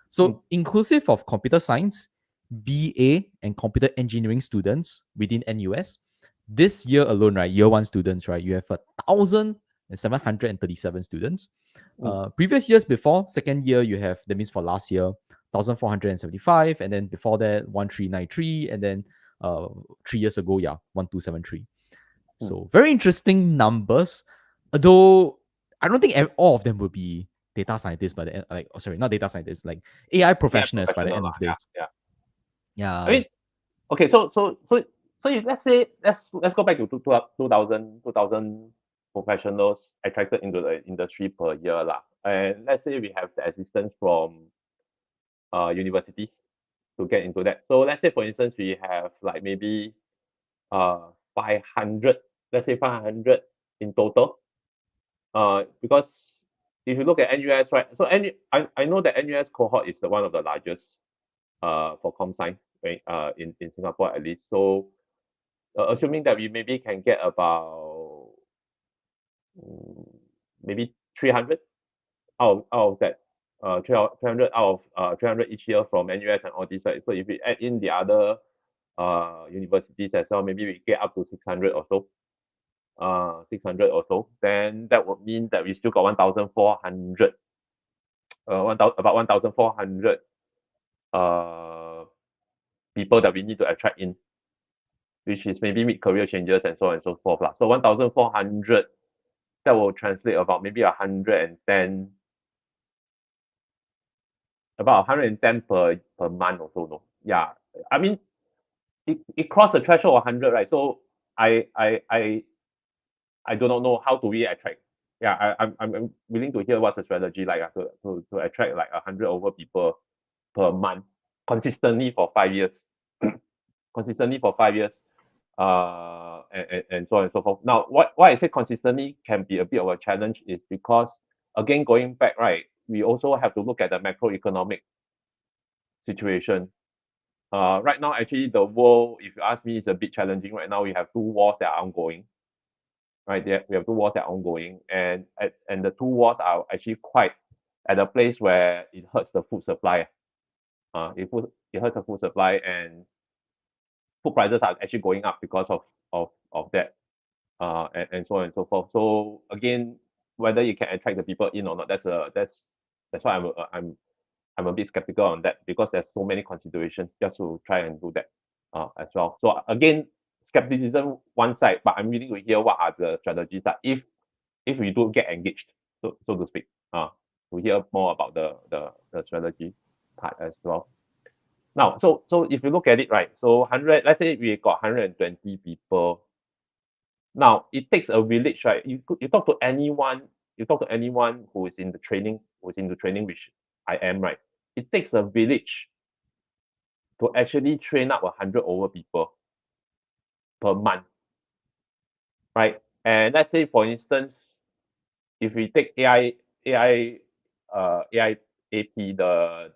So inclusive of computer science, BA, and computer engineering students within NUS, this year alone, right, year one students, right, you have 1,737 students. Previous years before, second year, you have, that means for last year, 1,475, and then before that, 1,393, and then 3 years ago, 1,273. So very interesting numbers, though I don't think all of them will be data scientists by the end. Like, oh, sorry, not data scientists, like AI Yeah, professionals by the professional end lah. of this. Yeah. I Yeah. mean, okay, so if let's say let's go back to 2000 professionals attracted into the industry per year lah. And let's say we have the assistance from universities to get into that. So let's say for instance we have like maybe 500, let's say 500 in total. Because if you look at NUS, right? So I know that NUS cohort is the one of the largest for com science, right? In Singapore at least. So assuming that we maybe can get about maybe 300 out of that 300 out of 300 each year from NUS and all these, right? So if we add in the other universities as well, maybe we get up to 600 or so. 600 or so, then that would mean that we still got 1,400, about 1,400 people that we need to attract in, which is maybe mid-career changes and so on and so forth. So 1,400, that will translate about maybe 110, about 110 per month or so. No? Yeah, I mean, it crossed the threshold of 100, right? So I do not know how do we attract. Yeah, I'm willing to hear what's the strategy like to attract like 100 over people per month consistently for 5 years. Consistently for 5 years. And so on and so forth. Now, why I say consistently can be a bit of a challenge is because, again, going back, right, we also have to look at the macroeconomic situation. Right now, actually, the world, if you ask me, is a bit challenging. Right now, we have two wars that are ongoing. Right, we have two wars that are ongoing, and the two wars are actually quite at a place where it hurts the food supply. It hurts the food supply, and food prices are actually going up because of that, and so on and so forth. So again, whether you can attract the people in or not, that's why I'm a bit skeptical on that, because there's so many considerations just to try and do that as well. So again, skepticism one side, but I'm willing to hear what are the strategies that if we do get engaged, so to speak, to hear more about the strategy part as well. Now, so if you look at it, right, so 100, let's say we got 120 people. Now, it takes a village, right? You talk to anyone, who is in the training, which I am, right? It takes a village to actually train up 100 over people per month, right? And let's say, for instance, if we take AI AP, the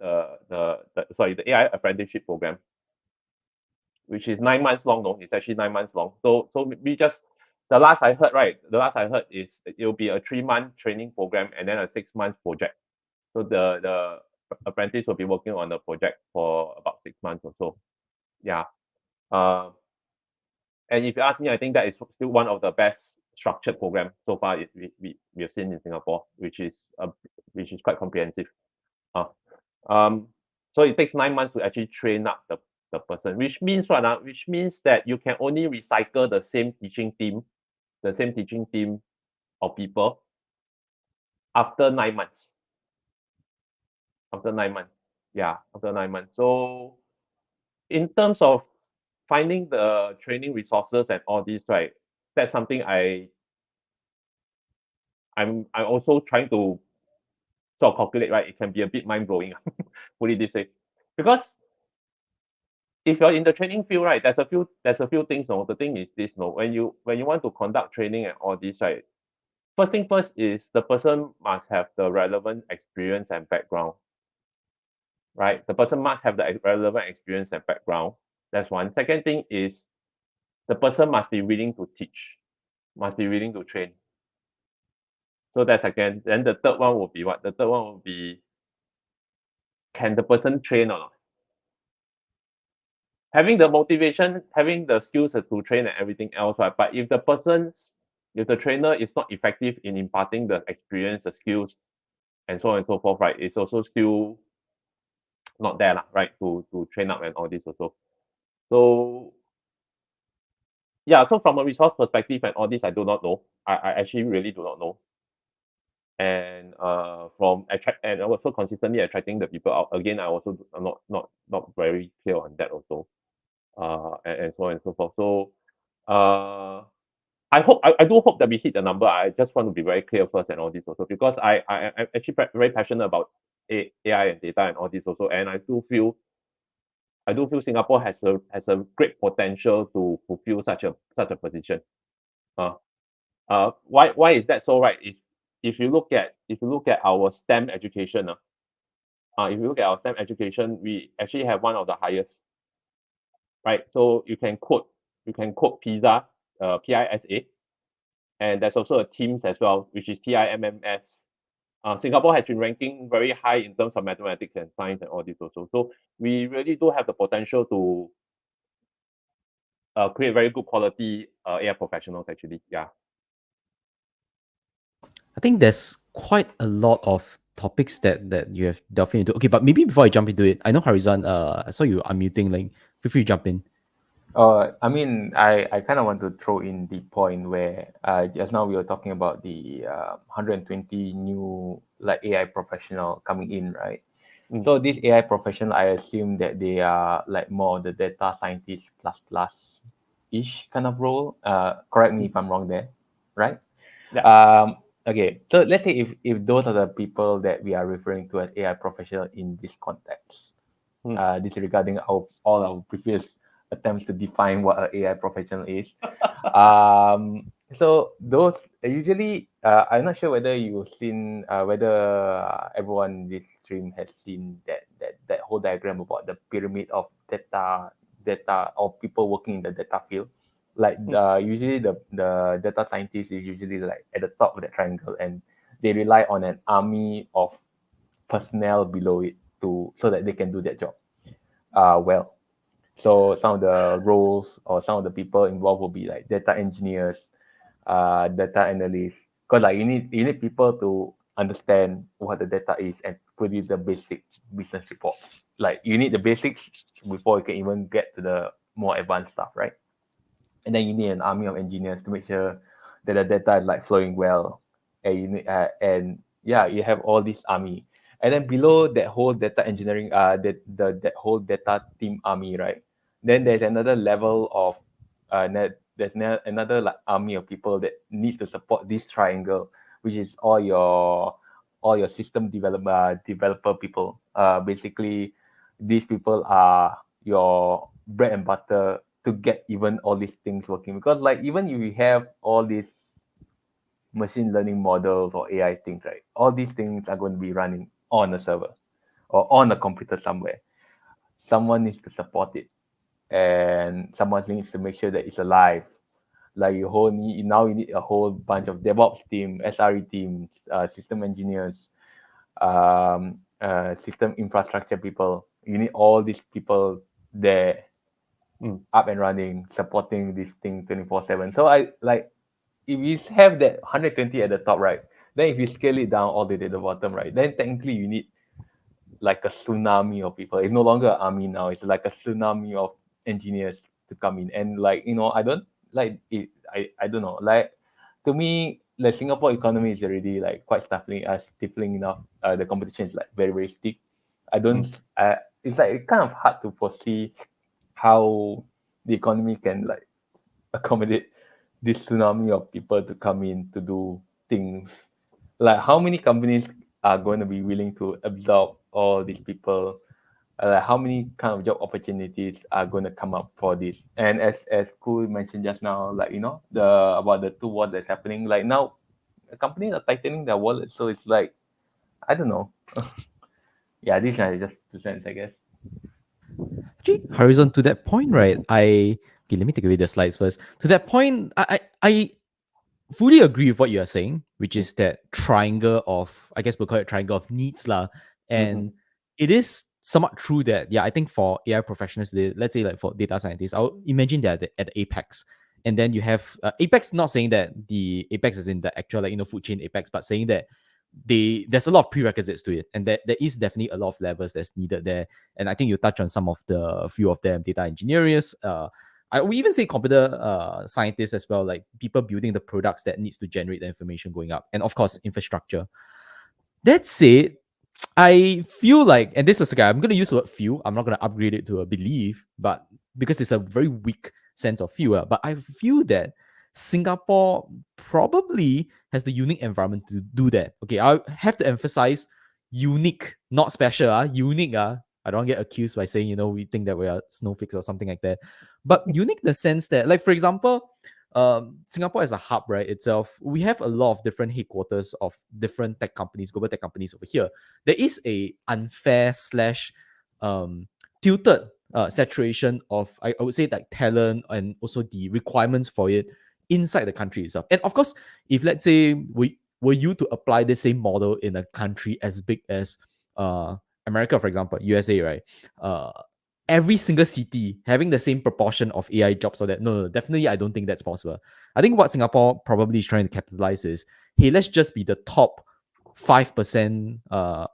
AI apprenticeship program, which is 9 months long, no, it's actually 9 months long. So we just the last I heard, right? The last I heard is it will be a 3-month training program and then a 6-month project. So the apprentice will be working on the project for about 6 months or so. Yeah. And if you ask me, I think that is still one of the best structured programs so far we've seen in Singapore, which is quite comprehensive. So it takes 9 months to actually train up the person, which means what? Which means that you can only recycle the same teaching team of people after 9 months. After 9 months. Yeah, after 9 months. So in terms of finding the training resources and all this, right? That's something I'm also trying to sort of calculate, right? It can be a bit mind-blowing, put it this way. Because if you're in the training field, right, there's a few things. No, the thing is this, no, when you want to conduct training and all this, right, first thing first is the person must have the relevant experience and background, right? The person must have the relevant experience and background. That's one. Second thing is the person must be willing to teach, must be willing to train. So that's again. Then the third one will be what? The third one will be, can the person train or not? Having the motivation, having the skills to train and everything else, right? But if the trainer is not effective in imparting the experience, the skills, and so on and so forth, right, it's also still not there, right, to train up and all this also. So yeah, so from a resource perspective and all this, I do not know. I actually really do not know. And from attract and also consistently attracting the people out. Again, I also am not very clear on that also. And so on and so forth. So I do hope that we hit the number. I just want to be very clear first and all this also, because I'm actually very passionate about AI and data and all this also, and I do feel Singapore has a great potential to fulfill such a position. Why is that so, right? If you look at our STEM education, if you look at our STEM education, we actually have one of the highest, right? So you can quote PISA, PISA, and there's also a TIMSS as well, which is TIMMS. Singapore has been ranking very high in terms of mathematics and science and all this also. So we really do have the potential to create very good quality AI professionals actually. Yeah. I think there's quite a lot of topics that you have delved into. Okay, but maybe before I jump into it, I know Harizan, I saw you unmuting. Like, feel free to jump in. I mean, I kind of want to throw in the point where just now we were talking about the 120 new like AI professional coming in, right? So this AI professional, I assume that they are like more the data scientist plus ish kind of role. Correct me if I'm wrong there, right? Yeah. Okay, so let's say if those are the people that we are referring to as AI professional in this context, disregarding all our previous attempts to define what an AI professional is. So those usually, I'm not sure whether you've seen, whether everyone in this stream has seen that whole diagram about the pyramid of data or people working in the data field. Like usually the data scientist is usually like at the top of the triangle, and they rely on an army of personnel below it so that they can do that job well. So some of the roles or some of the people involved will be like data engineers, data analysts, because like you need people to understand what the data is and produce the basic business reports. Like you need the basics before you can even get to the more advanced stuff, right? And then you need an army of engineers to make sure that the data is like flowing well, and you need, and yeah, you have all this army, and then below that whole data engineering, that whole data team army, right? Then there's another level of, another like army of people that needs to support this triangle, which is all your system developer people. Basically, these people are your bread and butter to get even all these things working, because like even if you have all these machine learning models or AI things, right, all these things are going to be running on a server or on a computer somewhere. Someone needs to support it, and someone needs to make sure that it's alive. Like now you need a whole bunch of DevOps team, SRE teams, system engineers, system infrastructure people. You need all these people there, up and running, supporting this thing 24/7. So I like if you have that 120 at the top, right? Then if you scale it down all the way to the bottom, right? Then technically you need like a tsunami of people. It's no longer an army now. It's like a tsunami of engineers to come in. And like, I don't like it. I don't know. Like to me, the Singapore economy is already like quite stifling enough. The competition is like very, very steep. I don't it's like it's kind of hard to foresee how the economy can like accommodate this tsunami of people to come in to do things. Like how many companies are going to be willing to absorb all these people? Like how many kind of job opportunities are going to come up for this? And as Koo mentioned just now, like the about the two wars that's happening. Like now, companies are tightening their wallet, so it's like I don't know. Yeah, these are just 2 cents, I guess. Actually, Hairizuan, to that point, right? Okay, let me take away the slides first. To that point, I fully agree with what you are saying, which is that triangle of, I guess we'll call it triangle of needs lah. And it is somewhat true that, yeah, I think for AI professionals today, let's say like for data scientists, I'll imagine they're at the apex. And then you have apex, not saying that the apex is in the actual like food chain apex, but saying that there's a lot of prerequisites to it, and that there is definitely a lot of levels that's needed there. And I think you touch on some of the few of them: data engineers, I would even say computer scientists as well, like people building the products that needs to generate the information going up, and of course infrastructure. That said, I feel like, and this is okay, I'm going to use the word feel. I'm not going to upgrade it to a belief, but because it's a very weak sense of feel. But I feel that Singapore probably has the unique environment to do that. Okay, I have to emphasize unique, not special. Unique. I don't get accused by saying, we think that we are snowflakes or something like that. But unique in the sense that, like, for example, Singapore as a hub, right, itself, we have a lot of different headquarters of different tech companies, global tech companies over here. There is a unfair slash tilted saturation of, I would say, like talent and also the requirements for it inside the country itself. And of course, if let's say were you to apply the same model in a country as big as America, for example, USA, right? Every single city having the same proportion of AI jobs or that. No, definitely I don't think that's possible. I think what Singapore probably is trying to capitalize is, hey, let's just be the top 5%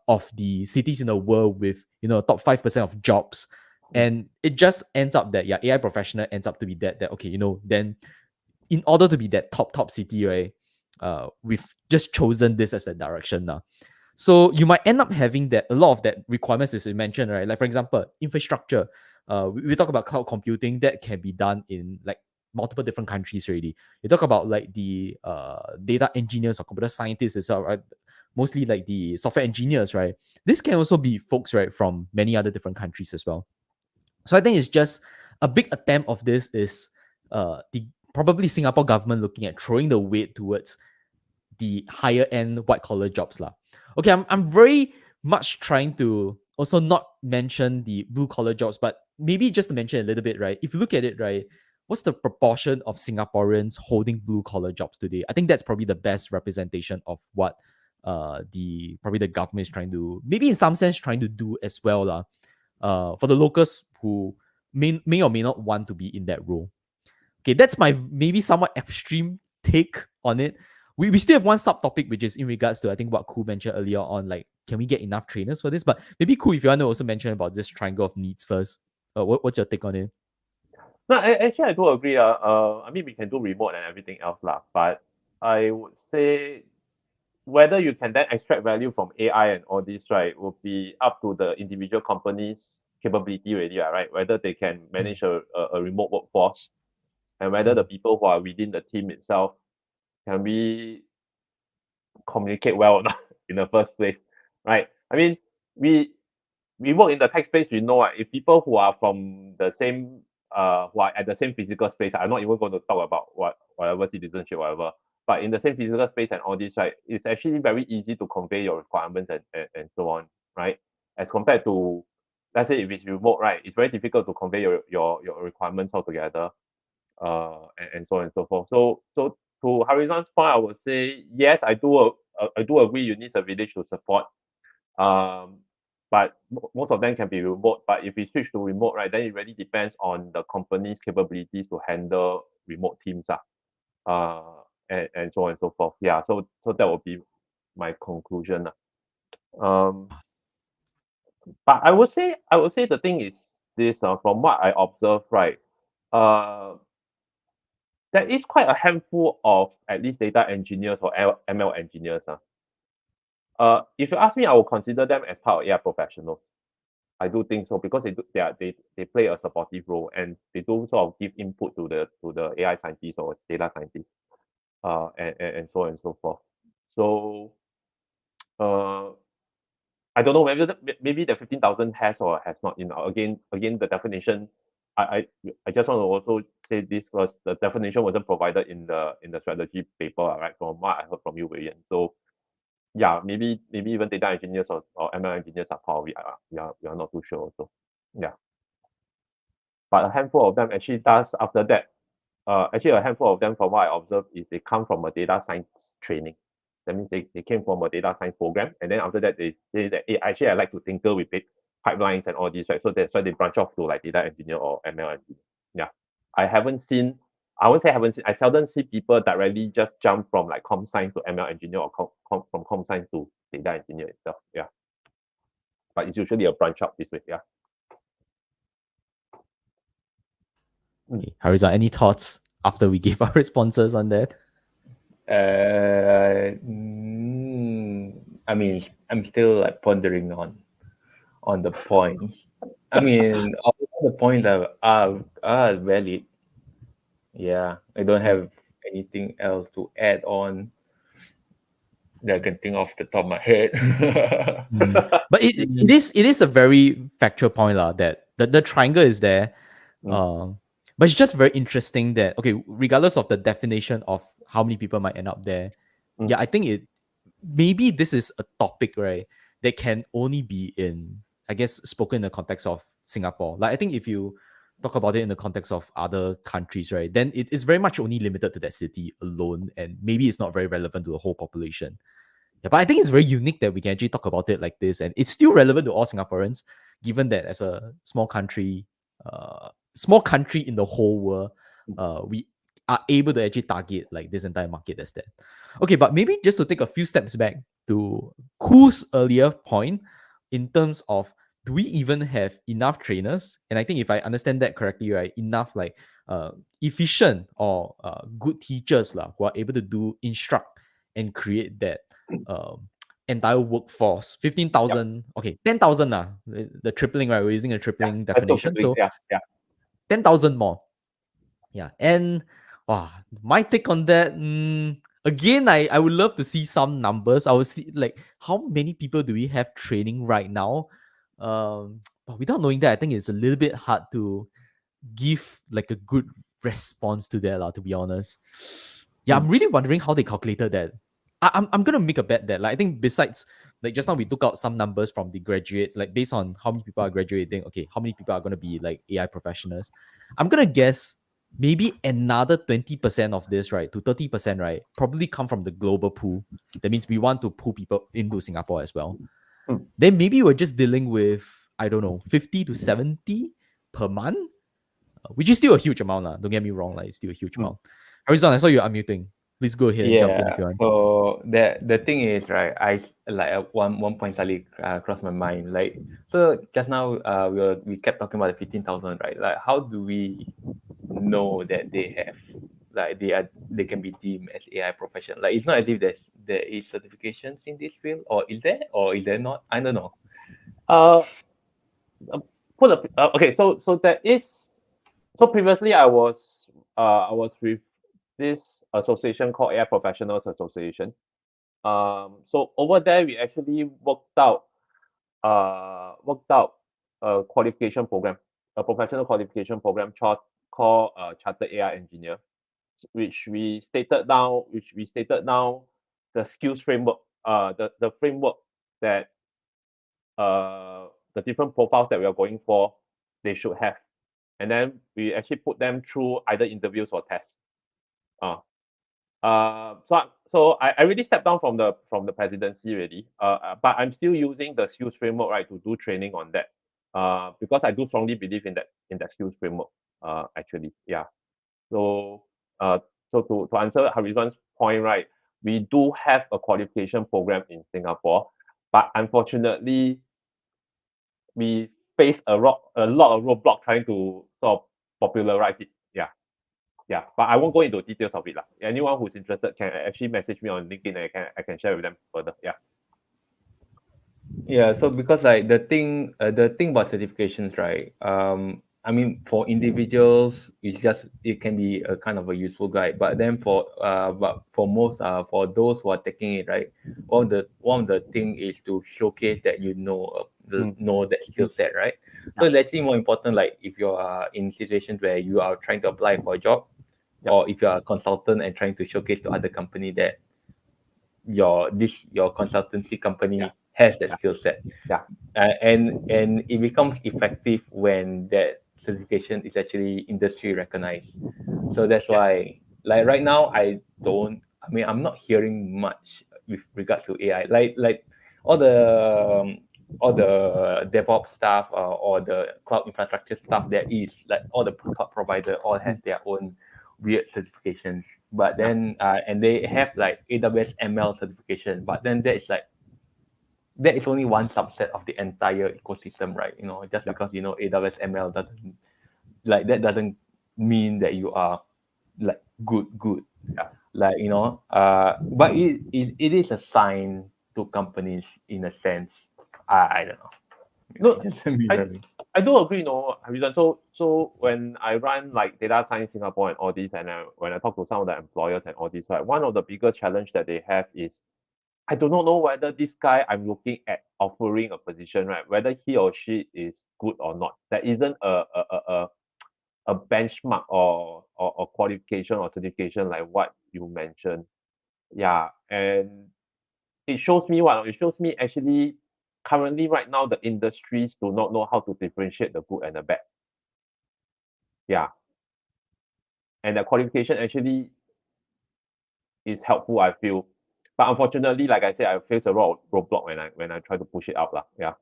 of the cities in the world with, top 5% of jobs. And it just ends up that, yeah, AI professional ends up to be that, okay, then in order to be that top city, right, we've just chosen this as the direction now. So you might end up having that a lot of that requirements as you mentioned, right? Like for example, infrastructure. We talk about cloud computing that can be done in like multiple different countries already. You talk about like the data engineers or computer scientists itself, right? Mostly like the software engineers, right? This can also be folks, right, from many other different countries as well. So I think it's just a big attempt of this is the probably Singapore government looking at throwing the weight towards the higher end white collar jobs lah. Okay, I'm very much trying to also not mention the blue collar jobs, but maybe just to mention a little bit, right? If you look at it, right, what's the proportion of Singaporeans holding blue collar jobs today? I think that's probably the best representation of what the government is trying to, maybe in some sense trying to do as well lah. For the locals who may or may not want to be in that role. Okay, that's my maybe somewhat extreme take on it. We still have one subtopic, which is in regards to, I think, what Koo mentioned earlier on, like, can we get enough trainers for this? But maybe Koo, if you want to also mention about this triangle of needs first. What's your take on it? No, actually, I do agree. I mean, we can do remote and everything else, lah. But I would say whether you can then extract value from AI and all this, right, will be up to the individual company's capability already, right? Whether they can manage a remote workforce and whether the people who are within the team itself can we communicate well or not in the first place, right? I mean, we work in the tech space, we know if people who are from the same who are at the same physical space, I'm not even going to talk about whatever citizenship, whatever, but in the same physical space and all this, right, it's actually very easy to convey your requirements and so on, right? As compared to, let's say if it's remote, right, it's very difficult to convey your requirements altogether. and so on and so forth. So to Hairizuan's point, I would say yes, I do agree you need a village to support. But most of them can be remote. But if we switch to remote, right, then it really depends on the company's capabilities to handle remote teams, and so on and so forth. Yeah, so that would be my conclusion. But I would say the thing is this, from what I observe, right, uh, there is quite a handful of at least data engineers or ML engineers. If you ask me, I will consider them as part of AI professionals. I do think so because they play a supportive role and they do sort of give input to the AI scientists or data scientists, and so on and so forth. So uh, I don't know whether maybe the 15,000 has or has not. Again, the definition. I just want to also say this was the definition wasn't provided in the strategy paper, right? From what I heard from you, Weiyuan. So yeah, maybe even data engineers or ML engineers are part of it. We are not too sure also. Yeah, but a handful of them actually does after that. Actually, a handful of them, from what I observed, is they come from a data science training. That means they came from a data science program, and then after that they say that, hey, actually I like to tinker with it, pipelines and all these, right? So that's why they branch off to like data engineer or ML engineer. Yeah, I haven't seen. I won't say I haven't seen. I seldom see people directly just jump from like com science to ML engineer or from com science to data engineer itself. Yeah, but it's usually a branch out this way. Yeah. Okay, Harizan, any thoughts after we give our responses on that? I mean, I'm still like pondering on the points. I mean, all the points are valid. Yeah, I don't have anything else to add on that I can think off the top of my head. But it is a very factual point lah, that the triangle is there. Mm. But it's just very interesting that, okay, regardless of the definition of how many people might end up there, Mm. yeah, I think maybe this is a topic, right, that can only be in, I guess, spoken in the context of Singapore. Like, I think if you talk about it in the context of other countries, right, then it is very much only limited to that city alone, and maybe it's not very relevant to the whole population. Yeah, but I think it's very unique that we can actually talk about it like this, and it's still relevant to all Singaporeans, given that as a small country in the whole world, we are able to actually target like this entire market as that. Okay, but maybe just to take a few steps back to Koo's earlier point in terms of, do we even have enough trainers? And I think if I understand that correctly, right, enough like efficient or good teachers lah, who are able to instruct and create that entire workforce. 15,000, okay, 10,000 lah, the tripling, right? We're using a tripling Let's go definition, quickly. so Yeah, yeah. 10,000 more. Yeah, and my take on that, again, I would love to see some numbers. I would see like how many people do we have training right now. But without knowing that, I think it's a little bit hard to give like a good response to that, to be honest. Yeah, I'm really wondering how they calculated that. I'm gonna make a bet that, like, I think besides, like, just now we took out some numbers from the graduates, like based on how many people are graduating, okay, how many people are gonna be like AI professionals. I'm gonna guess maybe another 20% of this, right, to 30%, right, probably come from the global pool. That means we want to pull people into Singapore as well. Then maybe we're just dealing with, I don't know, 50 to 70 per month, which is still a huge amount. Don't get me wrong, like, it's still a huge amount. Harizon, I saw you unmuting. Please go ahead and jump in if you want. So the thing is, right, I like one point suddenly crossed my mind. Like, so just now we kept talking about the 15,000, right? Like, how do we know that they have, like, they can be deemed as AI professional? Like, it's not as if there is certifications in this field, or is there not? I don't know. Okay, so there is. So previously I was with this association called AI Professionals Association. So over there we actually worked out a qualification program, a professional qualification program called Chartered AI Engineer, which we stated down the skills framework, the framework that the different profiles that we are going for, they should have. and then we actually put them through either interviews or tests. So I really stepped down from the presidency already. But I'm still using the skills framework, right, to do training on that. Because I do strongly believe in that skills framework. Actually, yeah. So to answer Hairizuan's point, right, we do have a qualification program in Singapore, but unfortunately, we face a lot of roadblock trying to sort of popularize it. Yeah, but I won't go into details of it. Anyone who's interested can actually message me on LinkedIn and I can share with them further. Yeah. Yeah, so because like the thing about certifications, right? I mean, for individuals, it can be a kind of a useful guide. But for most for those who are taking it, right? One of the thing is to showcase that know that skill set, right? So it's actually more important, like if you are in situations where you are trying to apply for a job, or if you are a consultant and trying to showcase to other company that your consultancy company has that skill set. Yeah. And it becomes effective when that certification is actually industry recognized. So that's why, like right now, I'm not hearing much with regards to AI. Like all the all the DevOps stuff, or the cloud infrastructure stuff. There is like all the cloud provider all has their own weird certifications. But then and they have like AWS ML certification. But then that is only one subset of the entire ecosystem, right? Just because AWS ML doesn't mean that you are like good. Yeah. Like but it is a sign to companies in a sense. I don't know. No, Just mirroring. I do agree, no, Harizan. So when I run like Data Science Singapore and all this, and when I talk to some of the employers and all this, right, one of the biggest challenge that they have is I do not know whether this guy I'm looking at offering a position, right, whether he or she is good or not. There isn't a benchmark or qualification or certification like what you mentioned. Yeah, and it shows me what? It shows me actually currently right now the industries do not know how to differentiate the good and the bad. Yeah. And the qualification actually is helpful, I feel. But unfortunately, like I said, I face a lot of roadblock when I try to push it up. Yeah.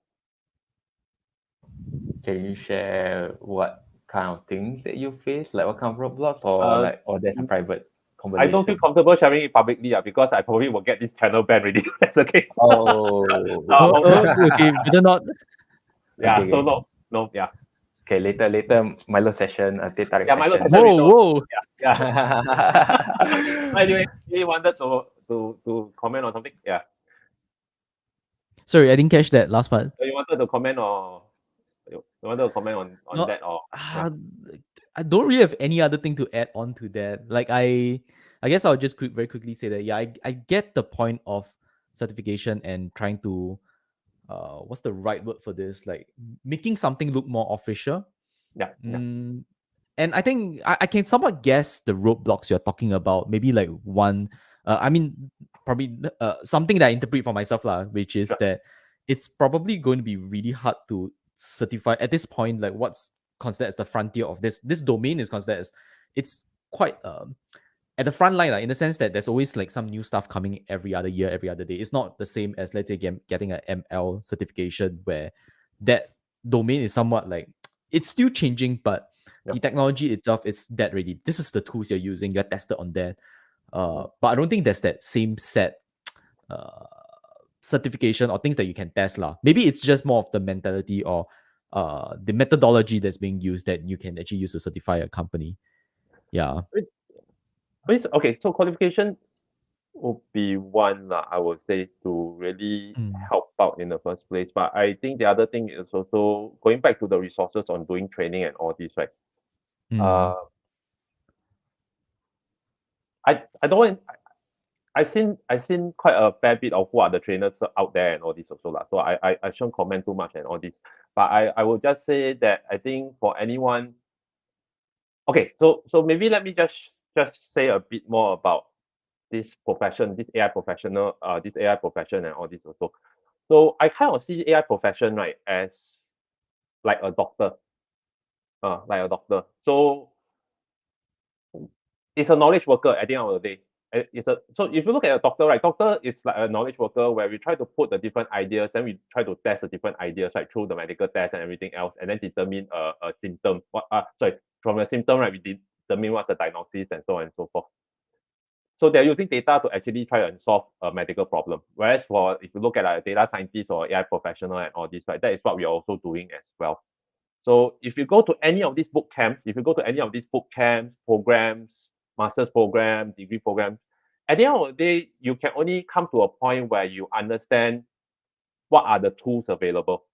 Can you share what kind of things that you face? Like what kind of roadblocks, Uh, or there's a private I don't feel conversation? comfortable sharing it publicly, because I probably will get this channel banned already. That's okay. Oh, Okay, better not. Yeah, okay, so okay. no, yeah. Okay, later Milo session, teh tarik Yeah, Milo session. session Whoa, later. whoa. Yeah. Anyway, you wanted to comment on something? Yeah. Sorry, I didn't catch that last part. So you wanted to comment or you wanted to comment on No, that or yeah. I don't really have any other thing to add on to that. Like I guess I'll just very quickly say that yeah, I get the point of certification and trying to what's the right word for this? Like making something look more official. Yeah. Mm, and I think I can somewhat guess the roadblocks you're talking about. Maybe like one, I mean, probably something that I interpret for myself, lah, which is Sure. that it's probably going to be really hard to certify at this point. Like what's considered as the frontier of this domain is considered as it's quite at the front line, like, in the sense that there's always like some new stuff coming every other year, every other day. It's not the same as let's say getting an ML certification where that domain is somewhat like it's still changing, but Yeah. the technology itself is that ready. This is the tools you're using, you're tested on that. But I don't think there's that same set uh, certification or things that you can test lah. Maybe it's just more of the mentality or the methodology that's being used that you can actually use to certify a company. Yeah. Okay, so qualification would be one lah, I would say, to really Mm. help out in the first place. But I think the other thing is also going back to the resources on doing training and all this, right? Mm. Uh, I don't want. I've seen quite a fair bit of who are the trainers out there and all this also lah. So I shouldn't comment too much and all this. But I will just say that I think for anyone. Okay, so maybe let me just say a bit more about this profession, this AI professional, this AI profession and all this also. So I kind of see AI profession, right, as like a doctor. like a doctor. So it's a knowledge worker at the end of the day. So if you look at a doctor, right? Doctor is like a knowledge worker where we try to put the different ideas, then we try to test the different ideas, right, through the medical test and everything else, and then determine a symptom. From a symptom, right, we determine what's the diagnosis and so on and so forth. So they're using data to actually try and solve a medical problem. Whereas if you look at a data scientist or AI professional and all this, right, that is what we are also doing as well. So if you go to any of these boot camps, programs, master's program, degree programs, at the end of the day, you can only come to a point where you understand what are the tools available.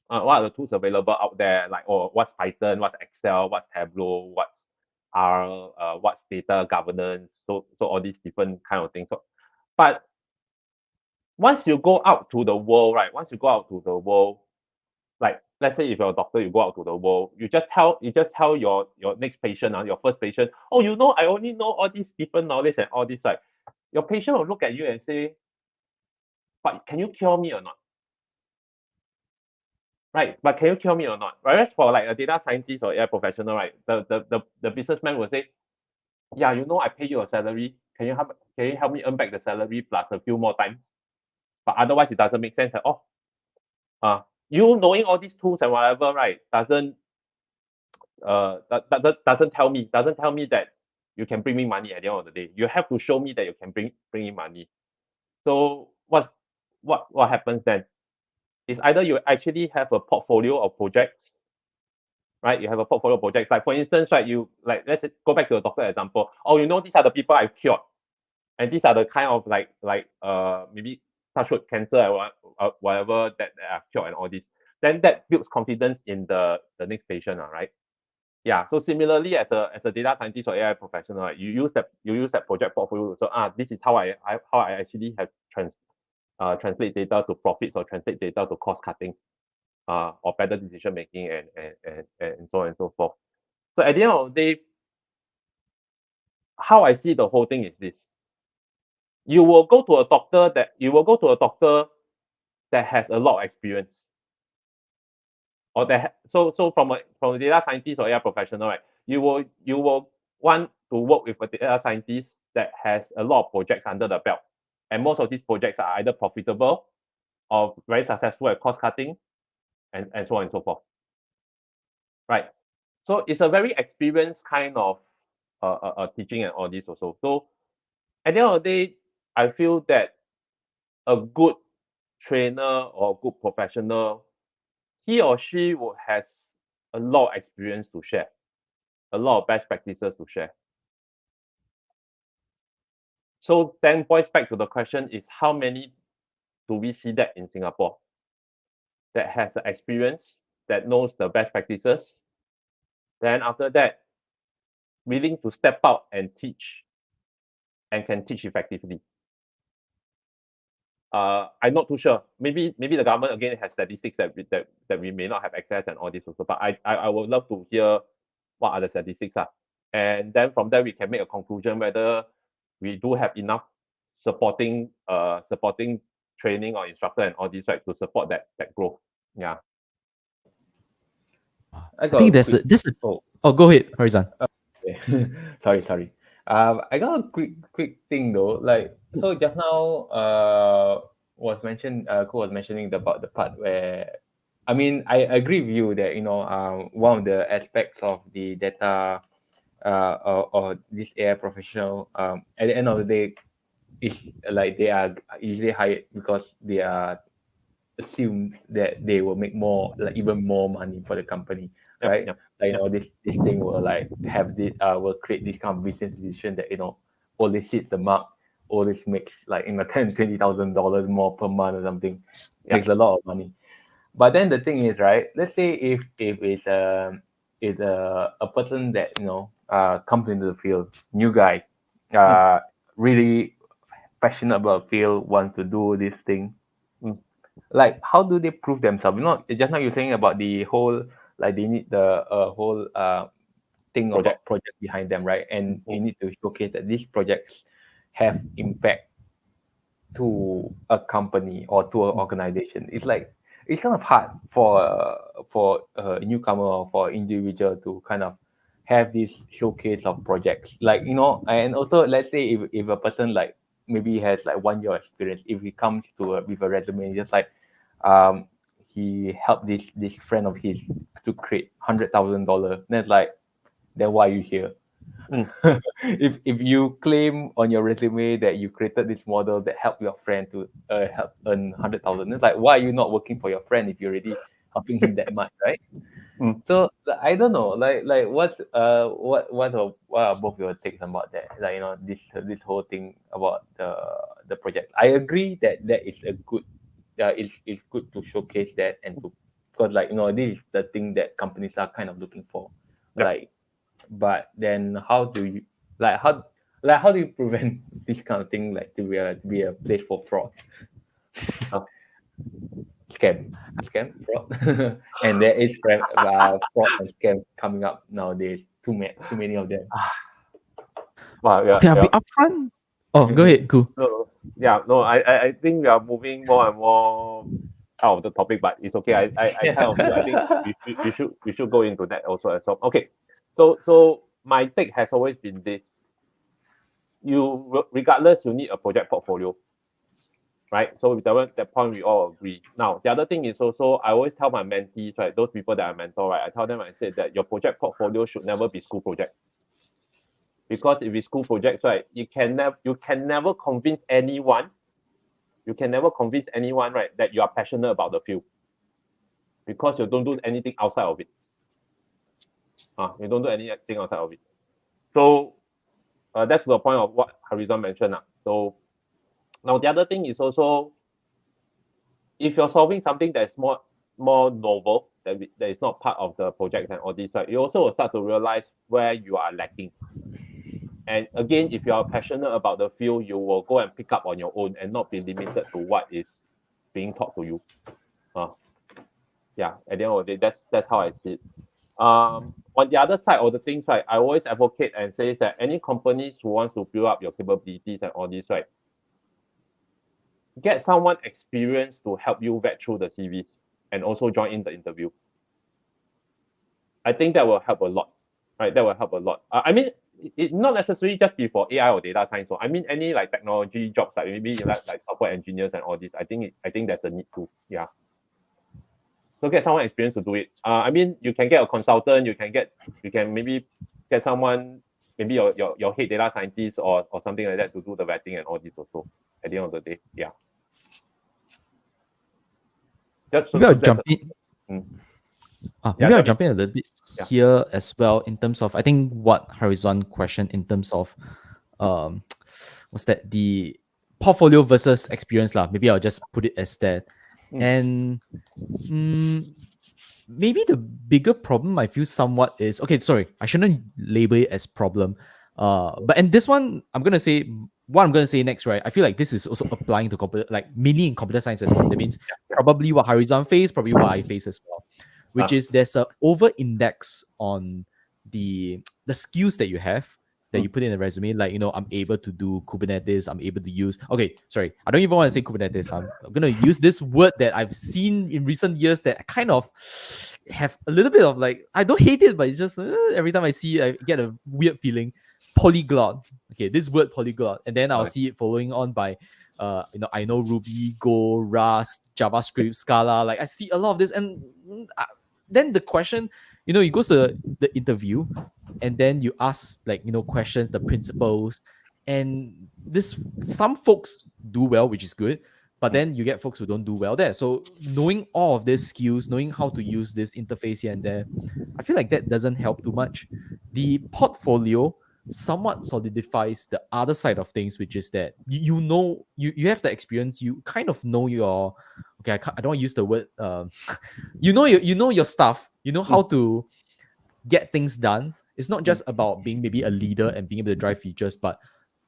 What are the tools available out there? Like, what's Python, what's Excel, what's Tableau, what's R, what's data governance, so all these different kind of things. But once you go out to the world, right? Like let's say if you're a doctor, you go out to the world, you just tell your next patient, your first patient, oh, I only know all these different knowledge and all this, like your patient will look at you and say, but can you cure me or not? Right, but can you cure me or not? Whereas for like a data scientist or AI professional, right, the businessman will say, yeah, I pay you a salary. Can you help me earn back the salary plus a few more times? But otherwise, it doesn't make sense at all. You knowing all these tools and whatever, right, doesn't tell me that you can bring me money at the end of the day. You have to show me that you can bring in money. So what happens then? Is either you actually have a portfolio of projects, right? You have a portfolio of projects. Like for instance, right, let's go back to the doctor example. Oh, these are the people I've cured, and these are the kind of maybe touch wood cancer or whatever that I've cured and all this. Then that builds confidence in the next patient, right? Yeah. So similarly, as a data scientist or AI professional, right, you use that project portfolio. So this is how I actually have translate data to profits or translate data to cost cutting, or better decision making and so on and so forth. So at the end of the day, how I see the whole thing is this: you will go to a doctor that has a lot of experience, or so from a data scientist or AI professional, right? You will want to work with a data scientist that has a lot of projects under the belt, and most of these projects are either profitable or very successful at cost cutting, and so on and so forth, right? So it's a very experienced kind of teaching and all this also. So at the end of the day, I feel that a good trainer or good professional, he or she will has a lot of experience to share, a lot of best practices to share. So then boils back to the question is, how many do we see that in Singapore that has the experience, that knows the best practices, then after that willing to step out and teach and can teach effectively? I'm not too sure. Maybe the government again has statistics that we may not have access and all this also. But I would love to hear what are the statistics are, and then from there we can make a conclusion whether we do have enough supporting training or instructor and all this, right, to support that growth. Yeah. I I got think a there's a, quick. there's a Oh, oh, go ahead, Harizan. okay. Sorry. I got a quick thing though. Like, so just now, Koo was mentioning about the part where, I mean, I agree with you that one of the aspects of the data, or this AI professional, at the end of the day, is like they are usually hired because they are assume that they will make more, like even more money for the company, Yep. right? Yep. Like, this thing will like have this will create this kind of business decision that always hits the mark, always makes like $10,000-$20,000 more per month or something, Yeah. makes a lot of money. But then the thing is, right? Let's say if it's a person that comes into the field, new guy, really passionate about field, want to do this thing. Mm. Like, how do they prove themselves? Just now you're saying about the whole, like they need the whole thing about project behind them, right? And you need to showcase that these projects have impact to a company or to an organization. It's like, it's kind of hard for a newcomer or for an individual to kind of have this showcase of projects, like, and also let's say if a person like maybe has like 1 year experience, if he comes with a resume just like he helped this friend of his to create $100,000, then it's like, then why are you here? If you claim on your resume that you created this model that helped your friend to help earn 100,000, it's like, why are you not working for your friend if you're already helping him that much, right? So I don't know, like what are both your takes about that? Like, this whole thing about the project. I agree that that is a good, it's good to showcase that, and to, because like, this is the thing that companies are kind of looking for, Yeah. like. But then how do you how do you prevent this kind of thing, like to be a place for fraud? Scam, fraud, and there is fraud and scam coming up nowadays. Too many of them. Well, yeah, Okay, I'll yeah. be upfront. Oh, go ahead, cool. No, yeah, no, I think we are moving more and more out of the topic, but it's okay. I kind of feel, I think we should go into that also as well. Okay, so my take has always been this: regardless, you need a project portfolio, right? So with that point, we all agree. Now, the other thing is also, I always tell my mentees, right, those people that I mentor, right, I tell them, I said that your project portfolio should never be school project. Because if it's school projects, right, you can never convince anyone. You can never convince anyone, right, that you are passionate about the field, because you don't do anything outside of it. You don't do anything outside of it. So that's the point of what Hairizuan mentioned. So now the other thing is also, if you're solving something that's more novel, that is not part of the project and all this, right, you also will start to realize where you are lacking. And again, if you are passionate about the field, you will go and pick up on your own and not be limited to what is being taught to you. Yeah, at the end of the day, that's how I see it. On the other side of the things, right, I always advocate and say that any companies who wants to build up your capabilities and all this, right, get someone experienced to help you vet through the CVs and also join in the interview. I think that will help a lot, right? That will help a lot. I mean, it not necessarily just be for AI or data science. So I mean, any like technology jobs, like maybe like software engineers and all this. I think there's a need to, yeah. So get someone experienced to do it. I mean, you can get a consultant. You can maybe get someone, maybe your head data scientist or something like that, to do the vetting and all this also. At the end of the day, yeah. Maybe I'll jump in. Maybe I'll jump in a little bit here as well, in terms of, I think what Hairizuan question in terms of what's that, the portfolio versus experience lah. Maybe I'll just put it as that. And maybe the bigger problem I feel somewhat is, okay, sorry, I shouldn't label it as problem. But and this one, what I'm gonna say next, right? I feel like this is also applying to mainly in computer science as well. That means probably what Hairizuan faced, probably what I face as well, which is there's a over index on the skills that you have, that you put in a resume. Like, I'm able to do Kubernetes. I'm able to use. Okay, sorry, I don't even want to say Kubernetes. I'm gonna use this word that I've seen in recent years that I kind of have a little bit of, like, I don't hate it, but it's just every time I see it, I get a weird feeling. Polyglot. Okay, this word polyglot, and then I'll see it following on by, I know Ruby, Go, Rust, JavaScript, Scala. Like, I see a lot of this, and then the question, you go to the interview, and then you ask, like, questions, the principles, and some folks do well, which is good, but then you get folks who don't do well there. So knowing all of these skills, knowing how to use this interface here and there, I feel like that doesn't help too much. The portfolio somewhat solidifies the other side of things, which is that you have the experience, you kind of know your, okay, I don't want to use the word, you know your stuff, you know how to get things done. It's not just about being maybe a leader and being able to drive features, but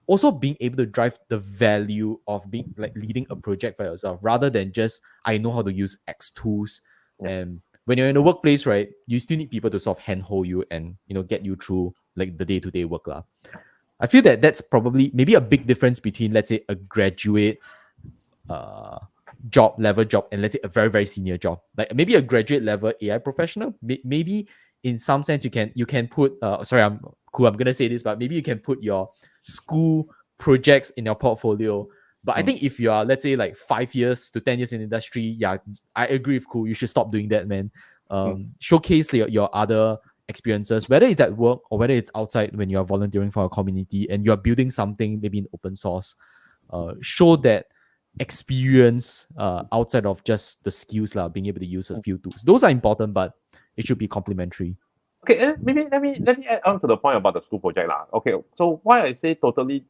also being able to drive the value of being, like, leading a project by yourself, rather than just, I know how to use X tools. And when you're in a workplace, right, you still need people to sort of handhold you and get you through, like, the day-to-day work lah. I feel that that's probably maybe a big difference between, let's say, a graduate level job, and let's say a very very senior job, like maybe a graduate level AI professional. Maybe in some sense you can put sorry, I'm cool, I'm gonna say this, but maybe you can put your school projects in your portfolio. But I think if you are, let's say, like 5 years to 10 years in industry, yeah, I agree with Cool. You should stop doing that, man. Showcase your other experiences, whether it's at work or whether it's outside when you are volunteering for a community and you are building something maybe in open source. Show that experience outside of just the skills, being able to use a few tools. Those are important, but it should be complementary. Okay, maybe let me add on to the point about the school project lah. Okay, so why I say totally,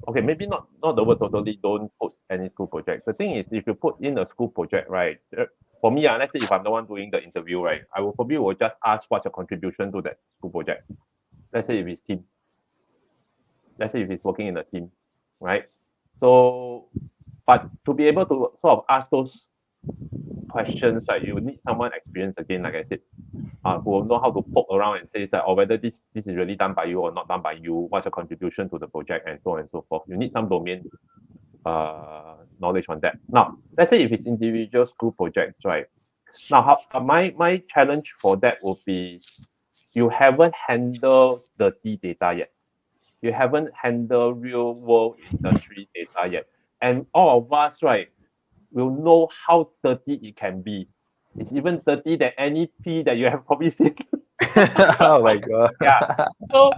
okay, maybe not the word totally don't put any school project. The thing is, if you put in a school project, right? For me, let's say if I'm the one doing the interview, right, I will probably just ask what's your contribution to that school project. Let's say if it's team. Let's say if it's working in a team, right? So, but to be able to sort of ask those questions, right, you need someone experienced again, like I said, who will know how to poke around and say that, or whether this is really done by you or not done by you, what's your contribution to the project, and so on and so forth. You need some domain knowledge on that. Now, let's say if it's individual school projects, right? Now, my challenge for that would be you haven't handled dirty data yet. You haven't handled real world industry data yet. And all of us, right, will know how dirty it can be. It's even dirty than any P that you have probably seen. Oh my god. Yeah. So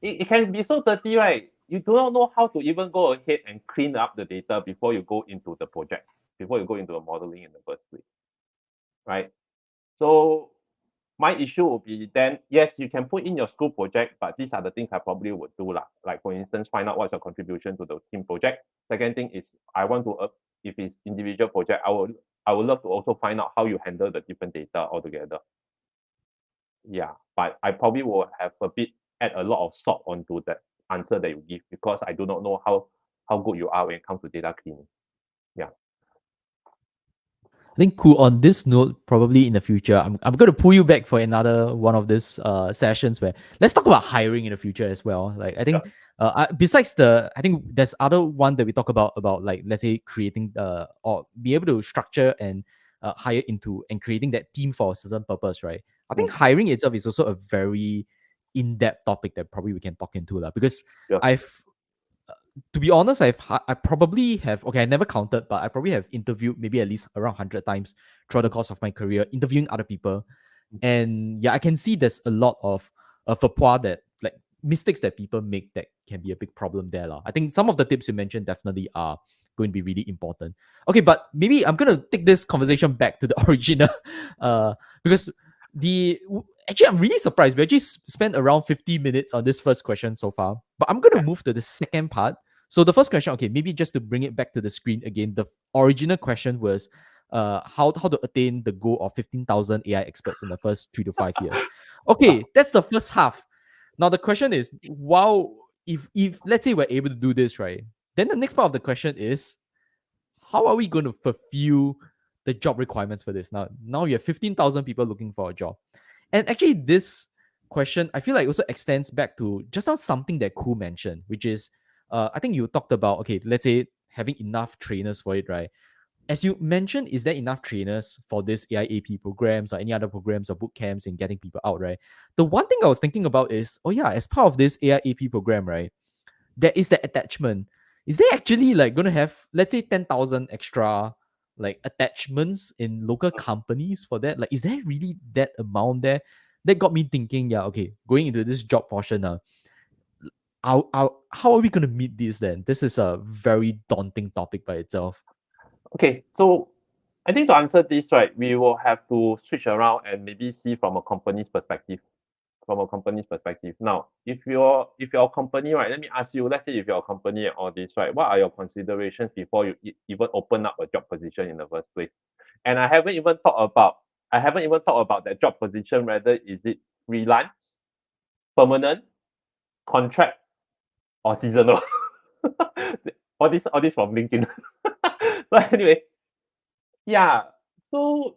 it can be so dirty, right? You do not know how to even go ahead and clean up the data before you go into the project, before you go into the modeling in the first place, right? So my issue would be then, yes, you can put in your school project, but these are the things I probably would do. Like, for instance, find out what's your contribution to the team project. Second thing is, I want to, if it's individual project, I would love to also find out how you handle the different data altogether. Yeah, but I probably will have add a lot of salt onto that answer that you give because I do not know how good you are when it comes to data cleaning. Yeah. I think cool. On this note, probably in the future, I'm going to pull you back for another one of these sessions where let's talk about hiring in the future as well. Like I think besides I think there's other one that we talk about like let's say creating or be able to structure and hire into and creating that team for a certain purpose, right? I think hiring itself is also a very in-depth topic that probably we can talk into that because Yeah. to be honest, I probably have, okay, I never counted, but I probably have interviewed maybe at least around 100 times throughout the course of my career, interviewing other people. And yeah, I can see there's a lot of faux that, like, mistakes that people make that can be a big problem there. I think some of the tips you mentioned definitely are going to be really important. Okay, but maybe I'm going to take this conversation back to the original because actually, I'm really surprised. We actually spent around 50 minutes on this first question so far, but I'm going to move to the second part. So the first question, okay, maybe just to bring it back to the screen again, the original question was how to attain the goal of 15,000 AI experts in the first 3 to 5 years. Okay, that's the first half. Now the question is, wow, if let's say we're able to do this, right? Then the next part of the question is, how are we going to fulfill the job requirements for this? Now you have 15,000 people looking for a job. And actually, this question, I feel like also extends back to just now something that Koo mentioned, which is, I think you talked about, okay, let's say having enough trainers for it, right? As you mentioned, is there enough trainers for this AIAP programs or any other programs or boot camps in getting people out, right? The one thing I was thinking about is, oh yeah, as part of this AIAP program, right, there is the attachment. Is there actually like going to have, let's say, 10,000 extra like attachments in local companies for that? Like, is there really that amount there? That got me thinking, yeah, okay, going into this job portion now, how are we going to meet this then? This is a very daunting topic by itself. Okay, so I think to answer this, right, we will have to switch around and maybe see from a company's perspective. From a company's perspective. Now, if you're a company, right, let me ask you, let's say if you're a company and all this, right, what are your considerations before you even open up a job position in the first place? And I haven't even thought about that job position, whether is it freelance, permanent, contract, or seasonal. all this from LinkedIn. But anyway, yeah. So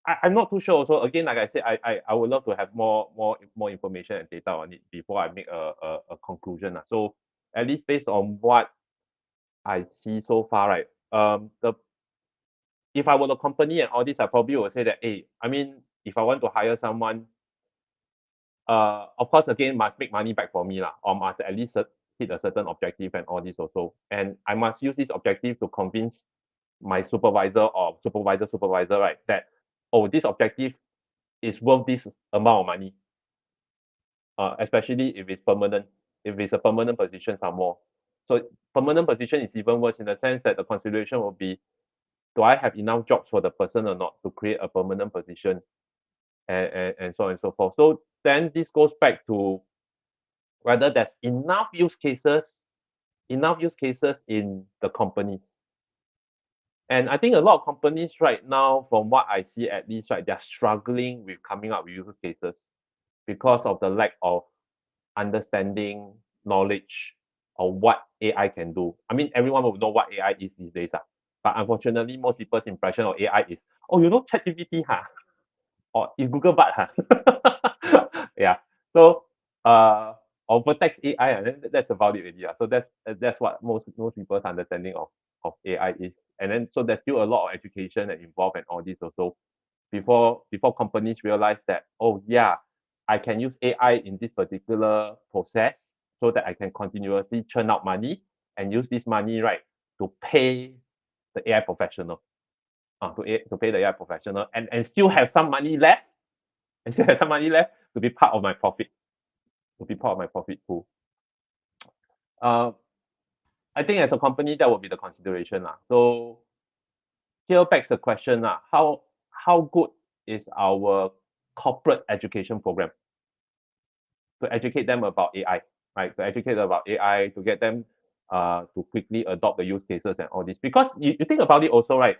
I'm not too sure also. Again, like I said, I would love to have more information and data on it before I make a conclusion. So at least based on what I see so far, right? if I were the company and all this, I probably would say that, hey, I mean, if I want to hire someone, of course, again, must make money back for me lah, or must at least hit a certain objective and all this also. And I must use this objective to convince my supervisor or supervisor, right, that, oh, this objective is worth this amount of money. Especially if it's permanent, if it's a permanent position some more. So permanent position is even worse in the sense that the consideration will be, do I have enough jobs for the person or not to create a permanent position, and so on and so forth. So then this goes back to whether there's enough use cases in the company. And I think a lot of companies right now, from what I see at least, right, they're struggling with coming up with use cases because of the lack of understanding, knowledge of what AI can do. I mean, everyone will know what AI is these days, but unfortunately, most people's impression of AI is, oh, you know ChatGPT, or is Google Bard, yeah. So, or Vertex AI, and then that's about it already. So that's what most people's understanding of AI is. And then so there's still a lot of education and involved and all this also before companies realize that, oh yeah, I can use AI in this particular process so that I can continuously churn out money and use this money, right, to pay the AI professional, to pay the AI professional, and still have some money left, to be part of my profit, pool. I think as a company, that would be the consideration. So here begs the question, how good is our corporate education program to educate them about AI, right? To educate them about AI, to get them to quickly adopt the use cases and all this. Because you think about it also, right?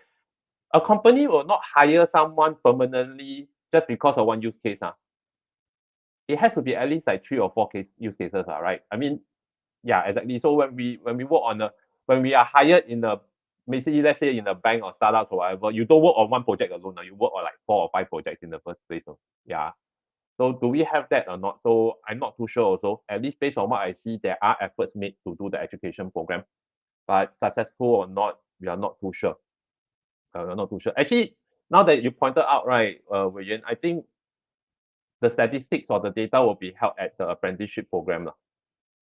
A company will not hire someone permanently just because of one use case. It has to be at least like 3 or 4 use cases, right? I mean, yeah, exactly. So when we work when we are hired in a, basically, let's say in a bank or startups or whatever, you don't work on one project alone. You work on like 4 or 5 projects in the first place. Yeah. So do we have that or not? So I'm not too sure also. At least based on what I see, there are efforts made to do the education program, but successful or not, we are not too sure. We're not too sure. Actually, now that you pointed out, right, Weiyuan, I think the statistics or the data will be held at the apprenticeship program.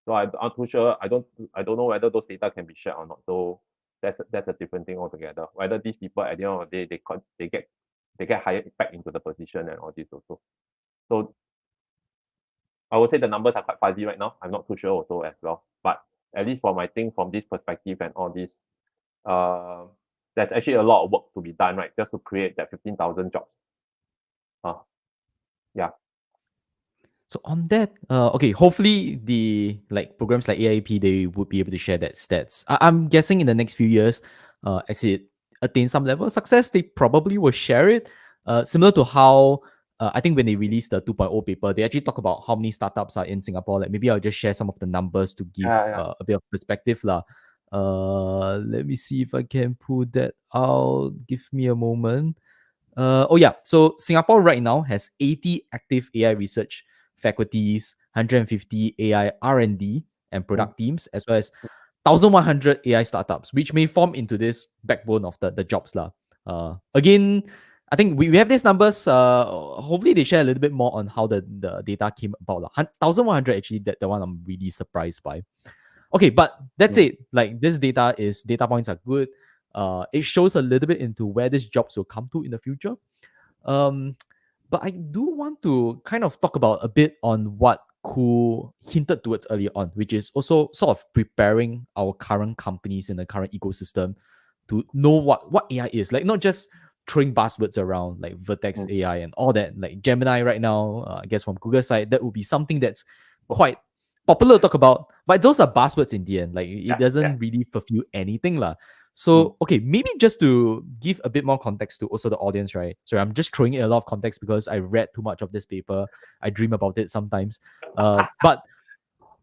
So I'm not too sure. I don't know whether those data can be shared or not. So that's a different thing altogether. Whether these people at the end of the day they get hired back into the position and all this also. So I would say the numbers are quite fuzzy right now. I'm not too sure also as well. But at least from, I think, from this perspective and all this, there's actually a lot of work to be done, right? Just to create that 15,000 jobs. Yeah. So on that, okay, hopefully the programs like AIP, they would be able to share that stats. I'm guessing in the next few years, as it attains some level of success, they probably will share it. Similar to how I think when they released the 2.0 paper, they actually talk about how many startups are in Singapore. Like maybe I'll just share some of the numbers to give a bit of perspective lah. Let me see if I can pull that out. Give me a moment. Oh yeah, so Singapore right now has 80 active AI research faculties, 150 AI R&D and product teams, as well as 1,100 AI startups, which may form into this backbone of the jobs lah. Again, I think we have these numbers. Hopefully they share a little bit more on how the data came about. 1,100 actually, the one I'm really surprised by. Okay, but that's it. Like this data points are good. It shows a little bit into where these jobs will come to in the future. But I do want to kind of talk about a bit on what Koo hinted towards earlier on, which is also sort of preparing our current companies in the current ecosystem to know what AI is. Like not just throwing buzzwords around like Vertex AI and all that. Like Gemini right now, I guess from Google's side, that would be something that's quite popular to talk about, but those are buzzwords in the end. Like it doesn't really fulfill anything lah. So okay, maybe just to give a bit more context to also the audience, right? So I'm just throwing in a lot of context because I read too much of this paper. I dream about it sometimes. But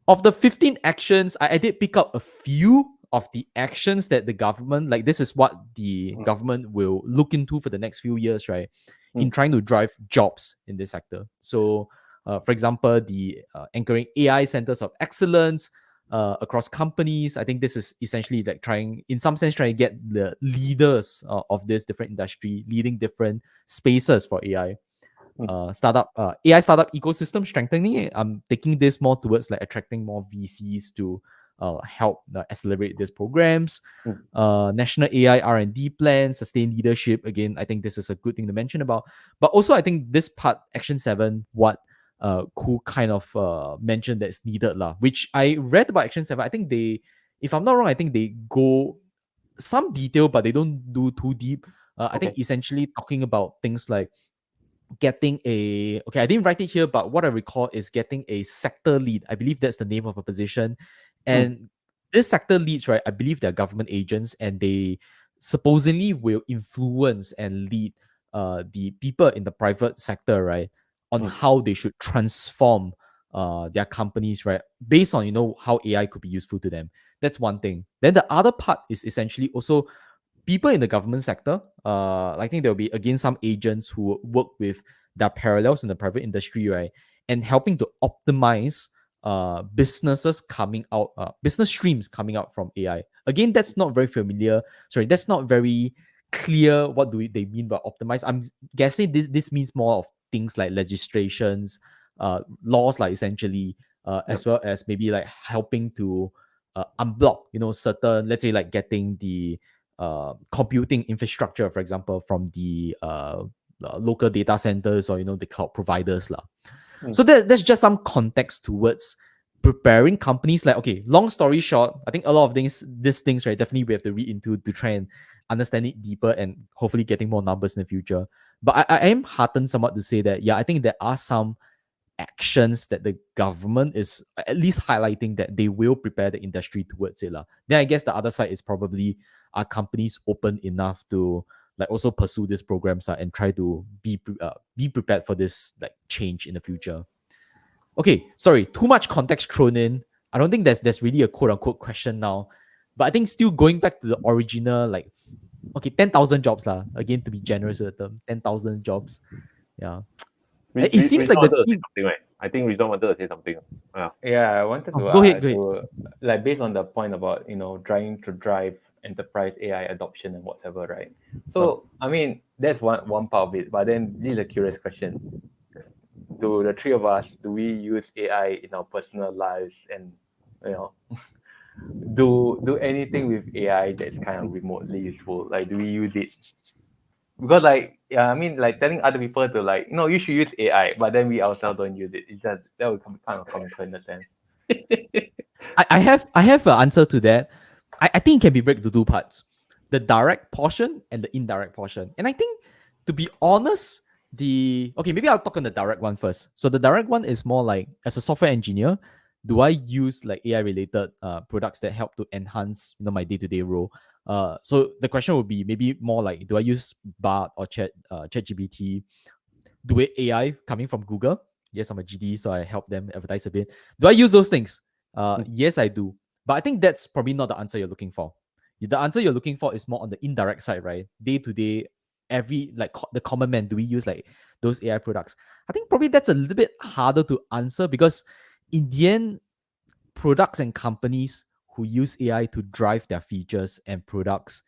of the 15 actions, I did pick up a few of the actions that the government, like this is what the government will look into for the next few years, right? In trying to drive jobs in this sector. So for example, the anchoring AI centers of excellence, across companies. I think this is essentially like in some sense, trying to get the leaders of this different industry leading different spaces for AI. AI startup ecosystem strengthening it. I'm taking this more towards like attracting more VCs to help accelerate these programs. National AI R&D plan, sustain leadership. Again, I think this is a good thing to mention about. But also, I think this part, Action 7, what Koo kind of mentioned that's needed lah. Which I read about Action 7. I think they, if I'm not wrong, I think they go some detail, but they don't do too deep. I think essentially talking about things like getting I didn't write it here, but what I recall is getting a sector lead. I believe that's the name of a position. And this sector leads, right, I believe they're government agents, and they supposedly will influence and lead the people in the private sector, right, on how they should transform their companies, right, based on, how AI could be useful to them. That's one thing. Then the other part is essentially also people in the government sector. I think there'll be again some agents who work with their parallels in the private industry, right, and helping to optimize businesses coming out, business streams coming out from AI. Again, that's not very familiar. Sorry, that's not very clear. What do they mean by optimize? I'm guessing this means more of things like legislations, laws, like essentially, as well as maybe like helping to unblock, certain, let's say like getting the computing infrastructure, for example, from the local data centers or the cloud providers lah. So that's just some context towards preparing companies. Like, okay, long story short, I think a lot of these things, right, definitely we have to read into to try and understand it deeper and hopefully getting more numbers in the future. But I am heartened somewhat to say that, yeah, I think there are some actions that the government is at least highlighting that they will prepare the industry towards it lah. Then I guess the other side is probably, are companies open enough to like also pursue these programs and try to be prepared for this like change in the future. Okay, sorry, too much context thrown in. I don't think there's really a quote unquote question now, but I think still going back to the original, like, okay, 10,000 jobs lah. Again, to be generous with the term, 10,000 jobs. Yeah. It seems like the team. Right? I think Rizwan wanted to say something. Yeah, I wanted to Go ahead. like based on the point about trying to drive enterprise AI adoption and whatever, right? So I mean that's one part of it. But then this is a curious question: do the three of us, do we use AI in our personal lives, and do anything with AI that's kind of remotely useful? Like, do we use it? Because I mean, like telling other people to like, you should use AI, but then we ourselves don't use it. It's just that would kind of comical in a sense. I have an answer to that. I think it can be broken into two parts: the direct portion and the indirect portion. And I think, to be honest, maybe I'll talk on the direct one first. So the direct one is more like, as a software engineer, do I use like AI related products that help to enhance my day-to-day role? So the question would be maybe more like, do I use Bard or ChatGPT? Do it AI coming from Google? Yes, I'm a GD, so I help them advertise a bit. Do I use those things? Yes, I do. But I think that's probably not the answer you're looking for. The answer you're looking for is more on the indirect side, right? Day to day, the common man, do we use like those AI products? I think probably that's a little bit harder to answer, because in the end, products and companies who use AI to drive their features and products,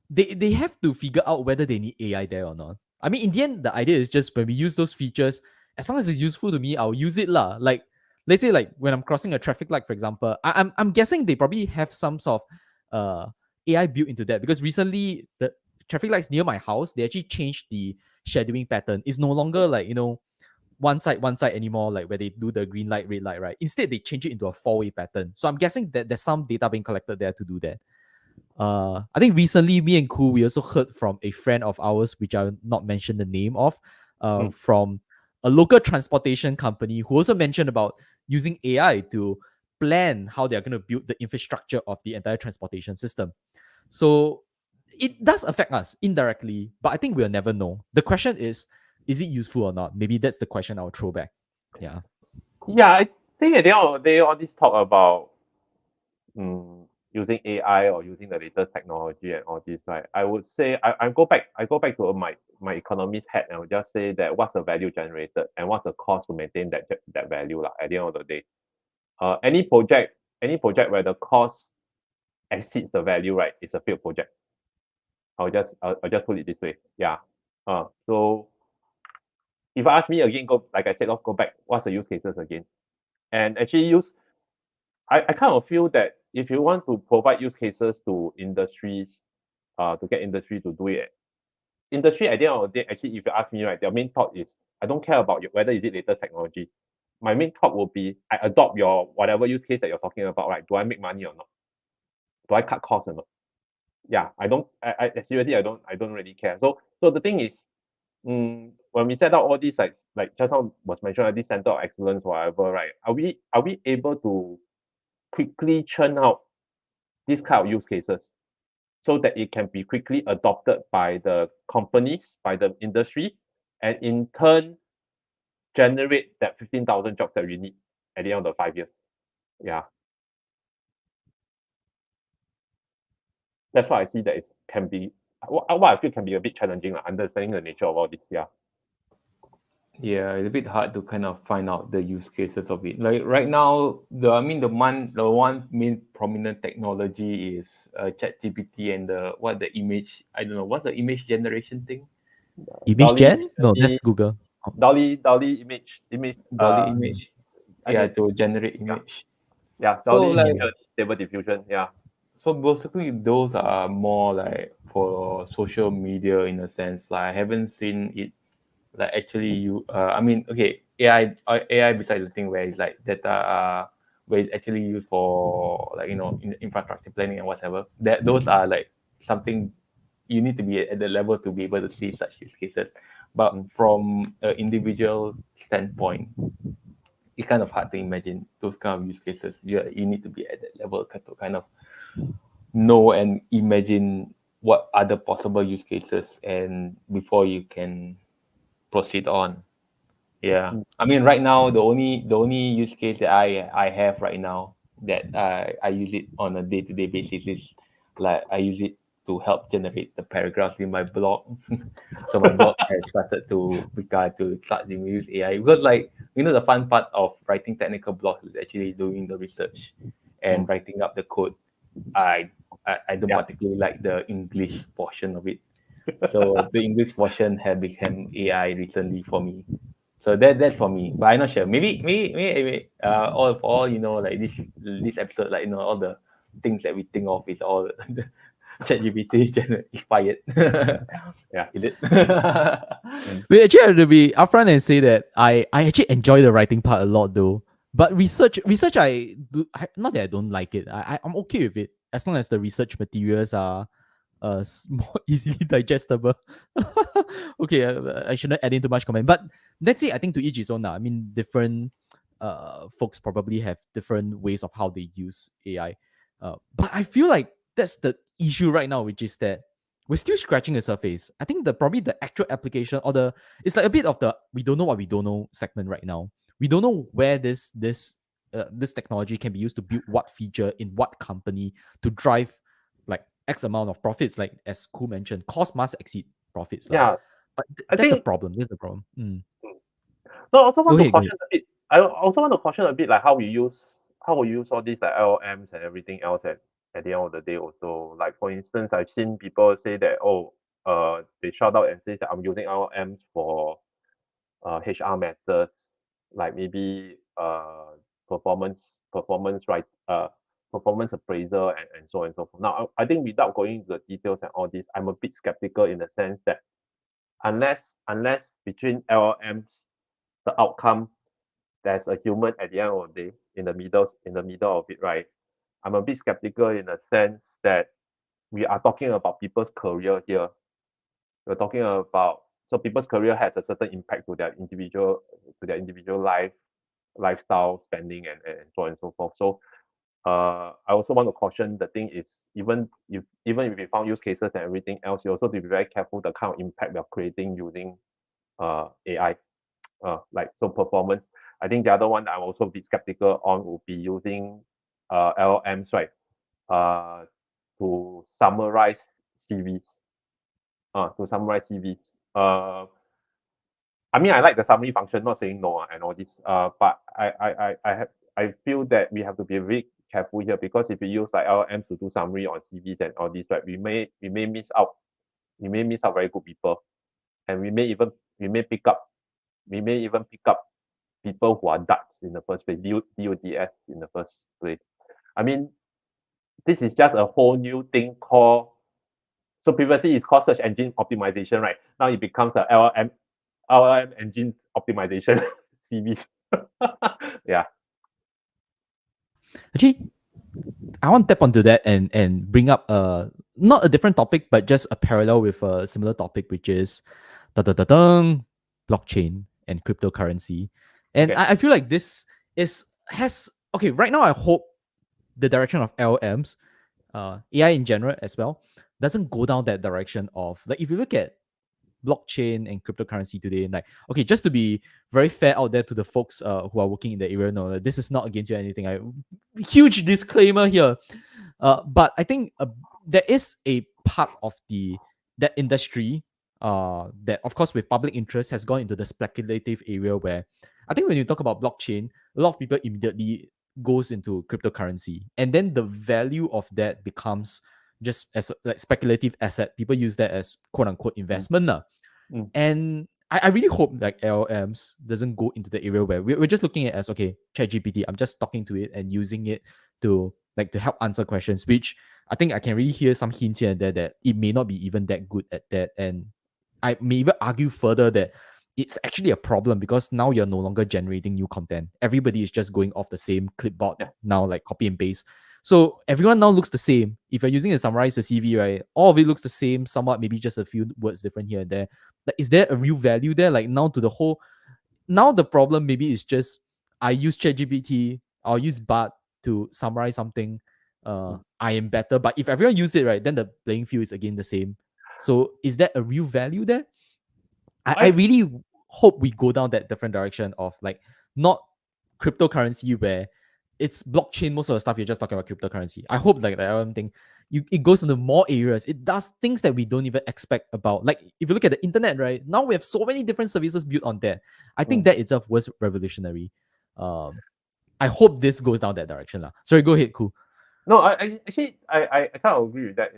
they have to figure out whether they need AI there or not. I mean, in the end, the idea is just, when we use those features, as long as it's useful to me, I'll use it lah. Like, let's say like when I'm crossing a traffic light, for example, I'm guessing they probably have some sort of AI built into that, because recently the traffic lights near my house, they actually changed the scheduling pattern. It's no longer like one side anymore, like where they do the green light, red light, right? Instead, they change it into a 4-way pattern. So I'm guessing that there's some data being collected there to do that. I think recently, me and Koo, we also heard from a friend of ours, which I will not mention the name of, from a local transportation company, who also mentioned about using AI to plan how they're going to build the infrastructure of the entire transportation system. So it does affect us indirectly, but I think we'll never know. The question is it useful or not? Maybe that's the question I'll throw back. Yeah. Yeah, I think at the end of the day, all this talk about using AI or using the latest technology and all this, right? I would say I go back to my economist hat, and I would just say that what's the value generated and what's the cost to maintain that value lah, at the end of the day. Any project any project where the cost exceeds the value, right, it's a failed project. I'll just put it this way. Yeah. So if you ask me again, like I said, go back, what's the use cases again? And actually I kind of feel that if you want to provide use cases to industries, to get industry to do it, industry at the end of the day, actually, if you ask me, right, their main thought is, I don't care about whether is it latest technology. My main thought will be, I adopt your whatever use case that you're talking about, right? Do I make money or not? Do I cut costs or not? Yeah, I seriously, I don't really care. So the thing is, when we set out all these, like just now was mentioned, like this center of excellence, whatever, right? Are we able to quickly churn out these kind of use cases so that it can be quickly adopted by the companies, by the industry, and in turn generate that 15,000 jobs that we need at the end of the 5 years? Yeah. That's why I see that it can be, what I feel can be a bit challenging, understanding the nature of all this. Yeah. Yeah, it's a bit hard to kind of find out the use cases of it. Like right now, the one main prominent technology is ChatGPT and the image. I don't know what's the image generation thing. Image DALL-E, Jet? No, that's Google. DALL-E image, Dolly image, I yeah, think, to generate yeah. image. Yeah, So DALL-E, like, Stable Diffusion. Yeah. so basically, those are more like for social media in a sense. Like I haven't seen it like actually you. I mean, okay, AI besides the thing where it's like data, where it's actually used for like infrastructure planning and whatever. That those are like something you need to be at the level to be able to see such use cases. But from an individual standpoint, it's kind of hard to imagine those kind of use cases. You need to be at that level to kind of know and imagine what other possible use cases and before you can proceed on. Yeah, I mean, right now the only use case that I have right now that I use it on a day-to-day basis is like I use it to help generate the paragraphs in my blog. So my blog has started to start to use AI because, like, the fun part of writing technical blogs is actually doing the research and writing up the code. I I don't Yeah. particularly like the English portion of it. So the English portion have become AI recently for me. So that's for me, but I'm not sure. Maybe all for all like this episode, like all the things that we think of is all ChatGPT inspired. Yeah. Is it? We actually have to be upfront and say that I actually enjoy the writing part a lot though. But research not that I don't like it. I'm okay with it as long as the research materials are more easily digestible. Okay, I shouldn't add in too much comment, but that's it. I think to each his own. I mean, different folks probably have different ways of how they use AI. But I feel like that's the issue right now, which is that we're still scratching the surface. I think probably the actual application or it's like a bit of the we don't know what we don't know segment right now. We don't know where this technology can be used to build what feature in what company to drive like X amount of profits. Like as Koo mentioned, cost must exceed profits. Yeah. But I that's a think, problem. That's the problem. so I also Go want to ahead, go caution ahead. a bit. I also want to caution a bit, like how we use all these like LLMs and everything else at the end of the day also. Like for instance, I've seen people say that, they shout out and say that I'm using LLMs for HR methods, like maybe performance right performance appraisal and so on and so forth. Now I think without going into the details and all this, I'm a bit skeptical in the sense that unless between LLMs, the outcome, there's a human at the end of the day in the middle of it, right? I'm a bit skeptical in the sense that we are talking about people's career here. We're talking about, so people's career has a certain impact to their individual lifestyle spending and so on and so forth. So I also want to caution, the thing is, even if we found use cases and everything else, you also have to be very careful the kind of impact we are creating using AI. Like, so performance. I think the other one I'm also a bit skeptical on would be using LLMs, right? To summarize CVs. I mean, I like the summary function, not saying no and all this. But I feel that we have to be very careful here, because if you use like LLM to do summary on CVs and all this, right, we may miss out. We may miss out very good people, and we may even pick up people who are duds in the first place, DODS in the first place. I mean, this is just a whole new thing called. So previously it's called search engine optimization, right? Now it becomes a LLM engine optimization CVs. Yeah. Actually, I want to tap onto that and bring up not a different topic, but just a parallel with a similar topic, which is blockchain and cryptocurrency. And Okay. I feel like this has okay, right now I hope the direction of LMs, AI in general as well, doesn't go down that direction of like if you look at blockchain and cryptocurrency today, like okay, just to be very fair out there to the folks who are working in the area, no, this is not against you or anything. I huge disclaimer here. But I think there is a part of that industry that of course with public interest has gone into the speculative area where I think when you talk about blockchain, a lot of people immediately goes into cryptocurrency, and then the value of that becomes just as like speculative asset. People use that as quote unquote investment. Mm. And I really hope like LLMs doesn't go into the area where we're just looking at it as okay, ChatGPT, I'm just talking to it and using it to help answer questions, which I think I can really hear some hints here and there that it may not be even that good at that. And I may even argue further that it's actually a problem because now you're no longer generating new content. Everybody is just going off the same clipboard now, like copy and paste. So everyone now looks the same. If you're using it to summarize the CV, right, all of it looks the same, somewhat, maybe just a few words different here and there. Like, is there a real value there? Like now the problem maybe is just I use ChatGPT, I'll use Bart to summarize something. I am better. But if everyone use it, right, then the playing field is again the same. So is that a real value there? I really hope we go down that different direction of like not cryptocurrency where it's blockchain. Most of the stuff you're just talking about cryptocurrency. I hope like that one thing it goes into more areas. It does things that we don't even expect about. Like if you look at the internet, right now we have so many different services built on that. I think that itself was revolutionary. I hope this goes down that direction lah. Sorry, go ahead, Koo. No, I kind of agree with that.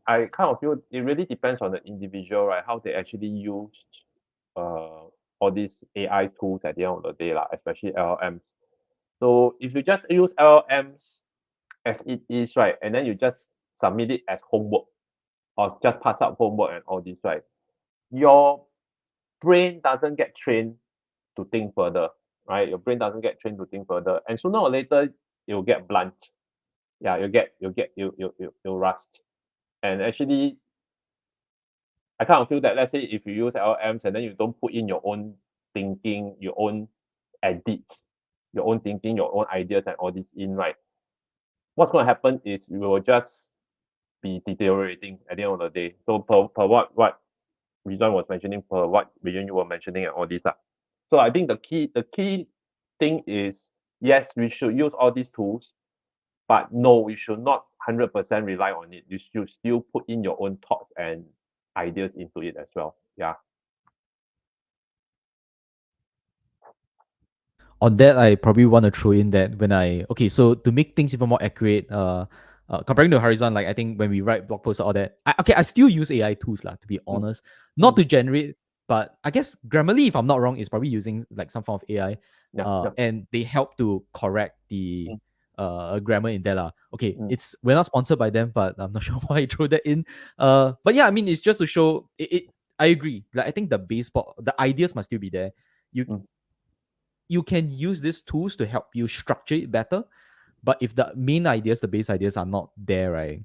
I kind of feel it really depends on the individual, right? How they actually use all these AI tools at the end of the day, lah, especially LLMs. So if you just use LLMs as it is, right, and then you just submit it as homework or just pass out homework and all this, right, your brain doesn't get trained to think further, right? Your brain doesn't get trained to think further, and sooner or later you'll get blunt. Yeah, you'll rust. And actually, I kind of feel that let's say if you use LLMs and then you don't put in your own thinking, your own edits, your own thinking, your own ideas and all this in, right? What's going to happen is we will just be deteriorating at the end of the day. So per what Rizwan was mentioning, per what Weiyuan you were mentioning and all this. So I think the key thing is, yes, we should use all these tools, but no, we should not 100% rely on it. You should still put in your own thoughts and ideas into it as well. Yeah. On that, I probably want to throw in that so to make things even more accurate, comparing to Hairizuan, like I think when we write blog posts or all that, I still use AI tools lah, to be honest, not to generate, but I guess Grammarly, if I'm not wrong, is probably using like some form of AI, and they help to correct the grammar in there lah. Okay, we're not sponsored by them, but I'm not sure why I throw that in. But yeah, I mean it's just to show it. I agree. Like I think the ideas must still be there. You can use these tools to help you structure it better. But if the main ideas, the base ideas are not there, right,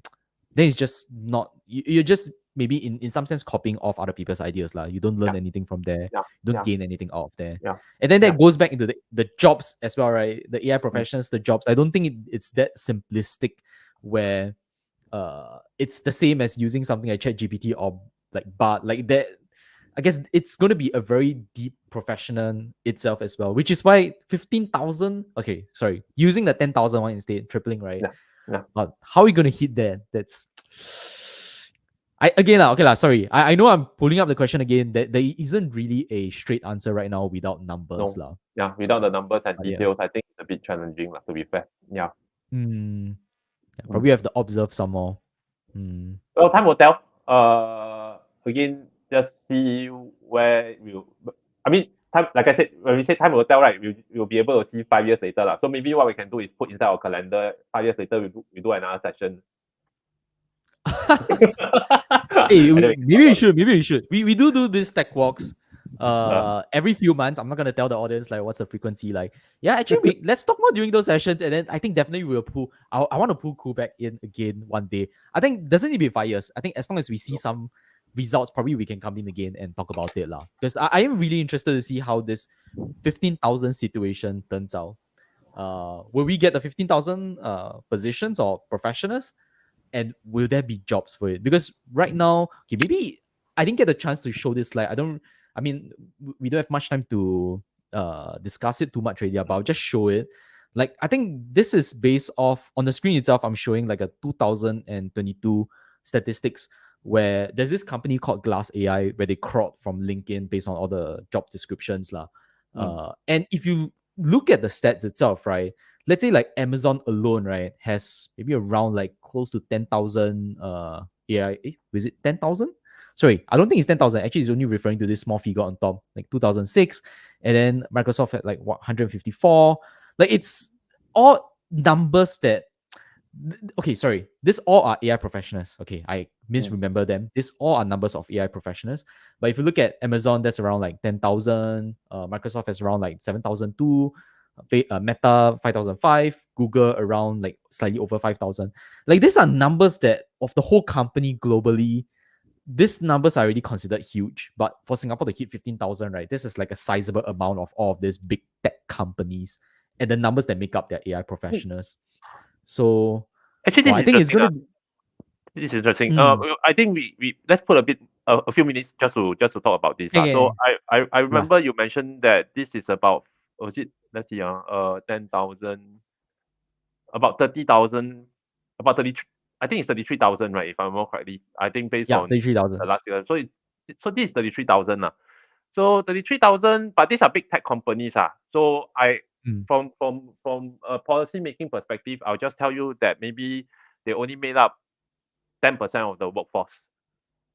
then it's just not, you're just maybe in some sense copying off other people's ideas. You don't learn anything from there. You don't gain anything out of there. And then that goes back into the jobs as well, right? The AI professions, the jobs. I don't think it's that simplistic where it's the same as using something like ChatGPT or like Bart. Like that, I guess it's going to be a very deep profession itself as well, which is why 15,000. Okay, sorry, using the 10,000 one instead, tripling, right? But how are we going to hit that? That's sorry. I know I'm pulling up the question again. That there isn't really a straight answer right now without numbers, Yeah, without the numbers and details, I think it's a bit challenging, to be fair. Yeah. Yeah, probably have to observe some more. Well, time will tell. Again, just see where we. I mean, time. Like I said, when we say time will tell, right? We'll be able to see 5 years later, lah. So maybe what we can do is put inside our calendar. 5 years later, we do another session. Hey, And then we can maybe talk we about it. should. Maybe we should. We do this tech walks. Uh, Every few months. I'm not gonna tell the audience like what's the frequency like. Yeah, actually, let's talk more during those sessions, and then I think definitely we'll pull. I want to pull Koo back in again one day. I think doesn't need to be 5 years. I think as long as we see some results, probably we can come in again and talk about it lah. Because I am really interested to see how this 15,000 situation turns out. Will we get the 15,000 positions or professionals? And will there be jobs for it? Because right now, okay, maybe I didn't get a chance to show this slide. I mean, we don't have much time to discuss it too much already, but I'll just show it. Like, I think this is based off on the screen itself. I'm showing like a 2022 statistics where there's this company called Glass AI where they crawled from LinkedIn based on all the job descriptions. And if you look at the stats itself, right? Let's say like Amazon alone, right, has maybe around like close to 10,000 AI. Was it 10,000? Sorry, I don't think it's 10,000. Actually, it's only referring to this small figure on top, like 2006. And then Microsoft had like what, 154. Like it's all numbers that okay, sorry. This all are AI professionals. Okay, I misremember them. These all are numbers of AI professionals. But if you look at Amazon, that's around like 10,000. Microsoft has around like 7,002. Meta 5,005. Google around like slightly over 5,000. Like these are numbers that of the whole company globally. These numbers are already considered huge, but for Singapore to hit 15,000, right? This is like a sizable amount of all of these big tech companies and the numbers that make up their AI professionals. So Actually, well, this I is think it's interesting. gonna. This is interesting. Mm, I think we let's put a few minutes just to talk about this. So okay, I yeah, remember you mentioned that this is about, was it, let's see, 10,000, about 30,000, about 30. I think it's 33,000, right? If I remember correctly. I think based yeah, on 33,000. the last year. So this is 33,000 lah. So 33,000, but these are big tech companies. So Mm, from a policy making perspective, I'll just tell you that maybe they only made up 10% of the workforce,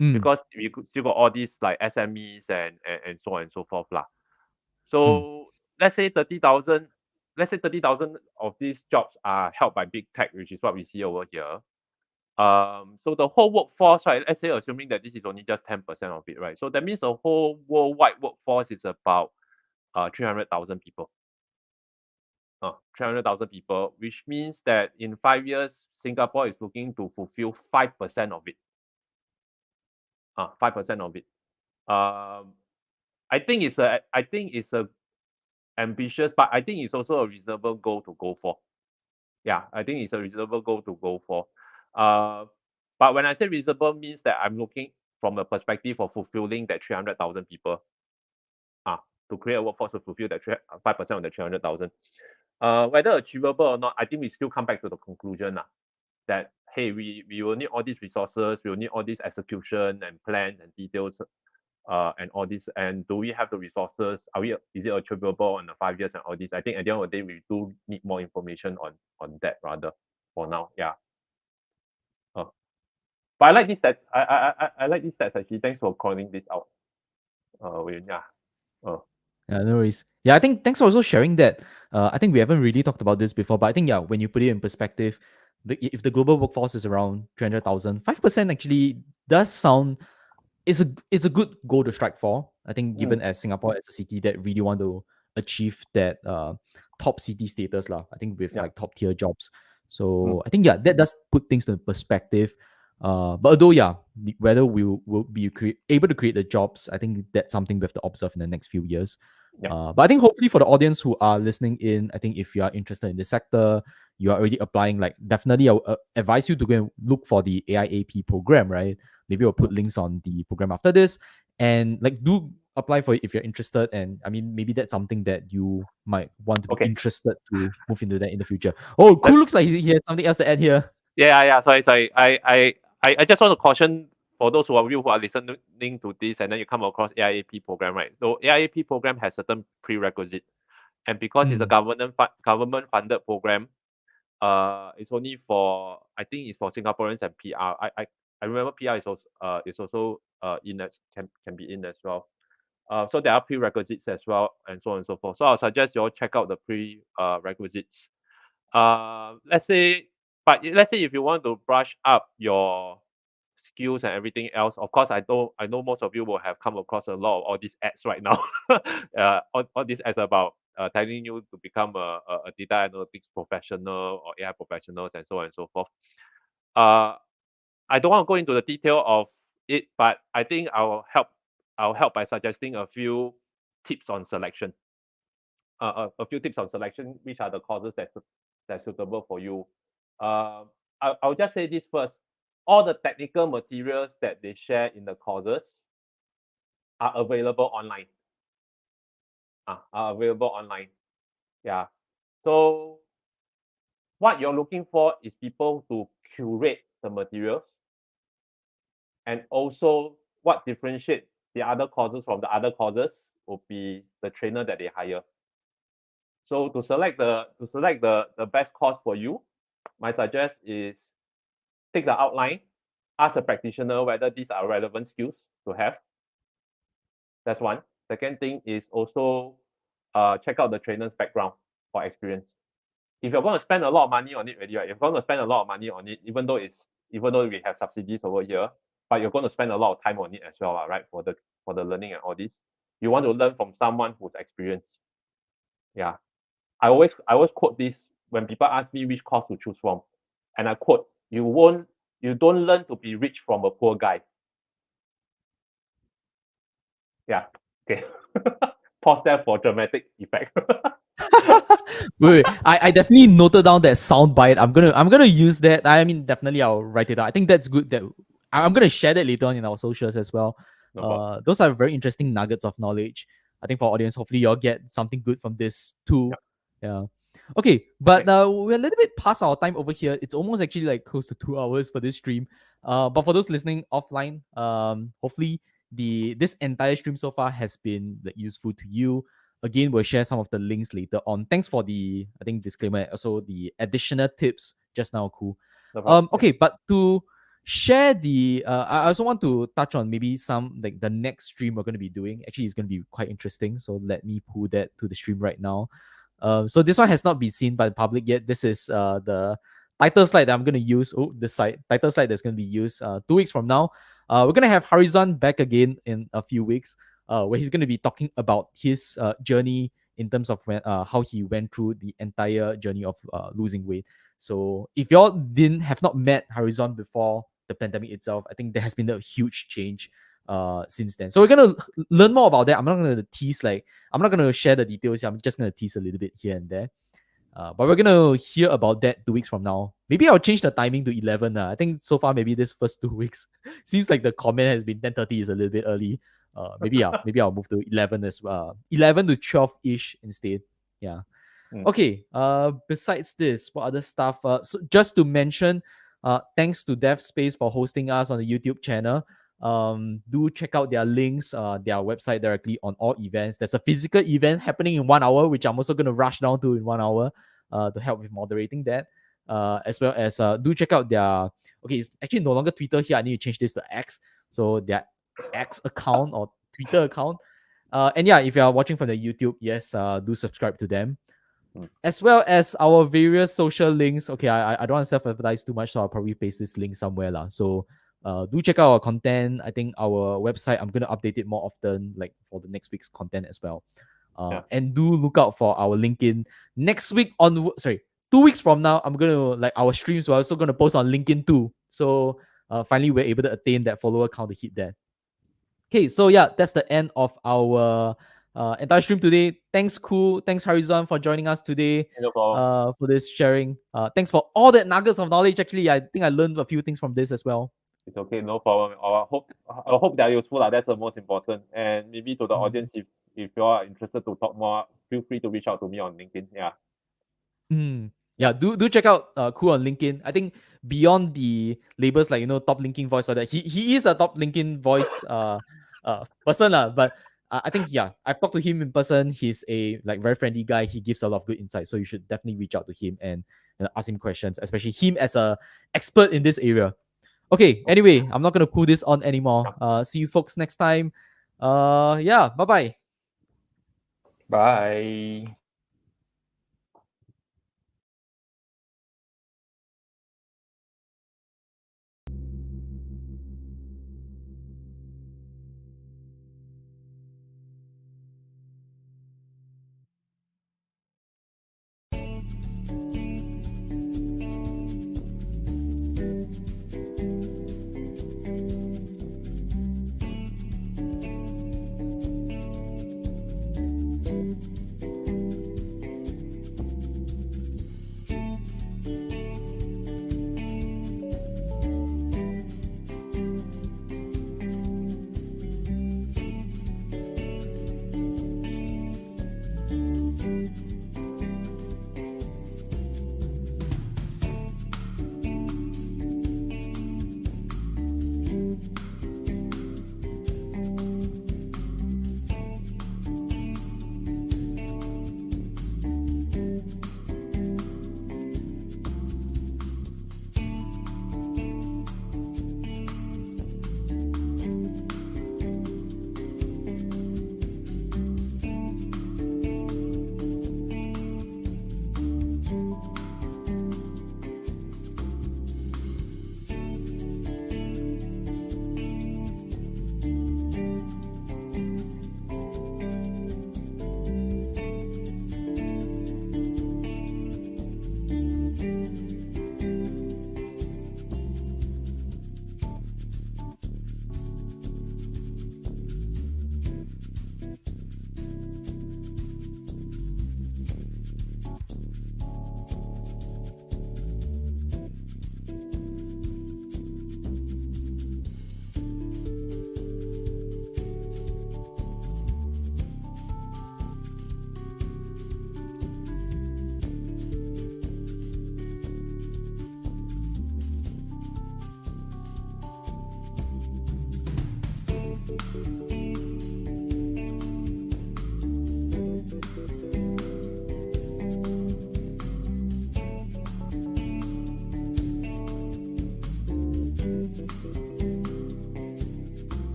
mm, because we could still got all these like SMEs and so on and so forth lah. mm, So let's say 30,000, of these jobs are held by big tech, which is what we see over here. So the whole workforce, right? Let's say assuming that this is only just 10% of it, right? So that means the whole worldwide workforce is about 300,000 people. 300,000 people, which means that in 5 years, Singapore is looking to fulfill 5% of it. 5% of it. Um, I think it's a ambitious, but I think it's also a reasonable goal to go for. Yeah, I think it's a reasonable goal to go for. Uh, but when I say reasonable, means that I'm looking from the perspective of fulfilling that 300,000 people. To create a workforce to fulfill that 5% of the 300,000. Whether achievable or not, I think we still come back to the conclusion that hey, we will need all these resources, we will need all this execution and plan and details, and all this. And do we have the resources? Is it achievable in the 5 years and all this? I think at the end of the day, we do need more information on that rather for now. Yeah. But I like this stat. I like this stats actually. Thanks for calling this out. Yeah. Uh, yeah, no worries. Yeah, I think thanks for also sharing that. I think we haven't really talked about this before, but I think yeah, when you put it in perspective, if the global workforce is around 300,000, 5% actually does sound it's a good goal to strike for. I think given mm, as Singapore as a city that really want to achieve that top city status lah. I think with yeah. like top tier jobs. Mm, So I think yeah, that does put things in perspective. But although yeah, whether we will be able to create the jobs, I think that's something we have to observe in the next few years. yeah. But I think hopefully for the audience who are listening in, I think if you are interested in this sector, you are already applying, like definitely I would advise you to go and look for the AIAP program, right? Maybe I'll put links on the program after this. And like do apply for it if you're interested. And I mean, maybe that's something that you might want to be Okay. interested to move into that in the future. Oh, cool. Let's Looks like he has something else to add here. Yeah. Sorry. I just want to caution for those of you who are listening to this and then you come across AIAP program, right? So AIAP program has certain prerequisite, and because it's a Mm, government funded program, it's only for, I think it's for Singaporeans and PR. I remember PR is also in as can be in as well. So there are prerequisites as well, and so on and so forth. So I'll suggest you all check out the prerequisites. Let's say, but let's say if you want to brush up your skills and everything else, of course, I know most of you will have come across a lot of all these ads right now. All these ads about telling you to become a data analytics professional or AI professionals and so on and so forth. Uh, I don't want to go into the detail of it, but I think I'll help by suggesting a few tips on selection. A few tips on selection, which are the courses that's suitable for you. I'll just say this first. All the technical materials that they share in the courses are available online. Are available online. Yeah. So what you're looking for is people to curate the materials, and also what differentiates the other courses from the other courses will be the trainer that they hire. So to select the best course for you, my suggest is take the outline, ask a practitioner whether these are relevant skills to have. That's one. Second thing is also check out the trainer's background for experience. If you're going to spend a lot of money on it already, right? If you're going to spend a lot of money on it, even though we have subsidies over here, but you're going to spend a lot of time on it as well, right? For the learning and all this. You want to learn from someone who's experienced. Yeah. I always quote this when people ask me which course to choose from. And I quote, you don't learn to be rich from a poor guy. Yeah. Okay. Pause there for dramatic effect. Wait, I definitely noted down that sound bite. I'm gonna use that. I mean, definitely I'll write it down. I think that's good. That I'm gonna share that later on in our socials as well. No Those are very interesting nuggets of knowledge. I think for audience, hopefully you'll get something good from this too. Yeah. Okay, but we're a little bit past our time over here. It's almost actually like close to 2 hours for this stream. But for those listening offline, hopefully this entire stream so far has been like useful to you. Again, we'll share some of the links later on. Thanks for the, I think, disclaimer and also the additional tips just now, Koo. Okay, but to share the I also want to touch on maybe some like the next stream we're going to be doing. Actually, it's going to be quite interesting, so let me pull that to the stream right now. So this one has not been seen by the public yet. This is the title slide that I'm going to use. Oh, this title slide that's going to be used 2 weeks from now. We're going to have Hairizuan back again in a few weeks, where he's going to be talking about his journey in terms of how he went through the entire journey of losing weight. So if y'all have not met Hairizuan before the pandemic itself, I think there has been a huge change since then. So we're gonna learn more about that. I'm not gonna share the details here. I'm just gonna tease a little bit here and there. But we're gonna hear about that 2 weeks from now. Maybe I'll change the timing to 11. I think so far maybe this first 2 weeks seems like the comment has been 10:30 is a little bit early. Maybe I'll move to 11 as well. 11 to 12 ish instead. Yeah. Okay. Besides this, what other stuff? So just to mention, thanks to DevSpace for hosting us on the YouTube channel. Do check out their links, their website directly on all events. There's a physical event happening in 1 hour, which I'm also going to rush down to in 1 hour to help with moderating that. As well as do check out their, okay, it's actually no longer Twitter here. I need to change this to X. So their X account or Twitter account. And yeah, if you are watching from the YouTube, yes, do subscribe to them. As well as our various social links. Okay, I don't want to self-advertise too much, so I'll probably paste this link somewhere. So do check out our content. I think our website, I'm going to update it more often, like for the next week's content as well. And do look out for our LinkedIn. Next week on, 2 weeks from now, I'm going to, like our streams, we're also going to post on LinkedIn too. So finally, we're able to attain that follower count to hit that. Okay, so yeah, that's the end of our entire stream today. Thanks, Koo. Thanks, Hairizuan, for joining us today for this sharing. Thanks for all that nuggets of knowledge. Actually, I think I learned a few things from this as well. It's okay, no problem. I hope they are useful. That's the most important. And maybe to the audience, if you are interested to talk more, feel free to reach out to me on LinkedIn. Yeah. Yeah, do check out Koo on LinkedIn. I think beyond the labels like top linking voice or that, he is a top linking voice person, but I think yeah, I've talked to him in person. He's a like very friendly guy. He gives a lot of good insight. So you should definitely reach out to him and ask him questions, especially him as a expert in this area. Okay. Anyway, I'm not gonna pull this on anymore. See you folks next time. Yeah. Bye bye. Bye.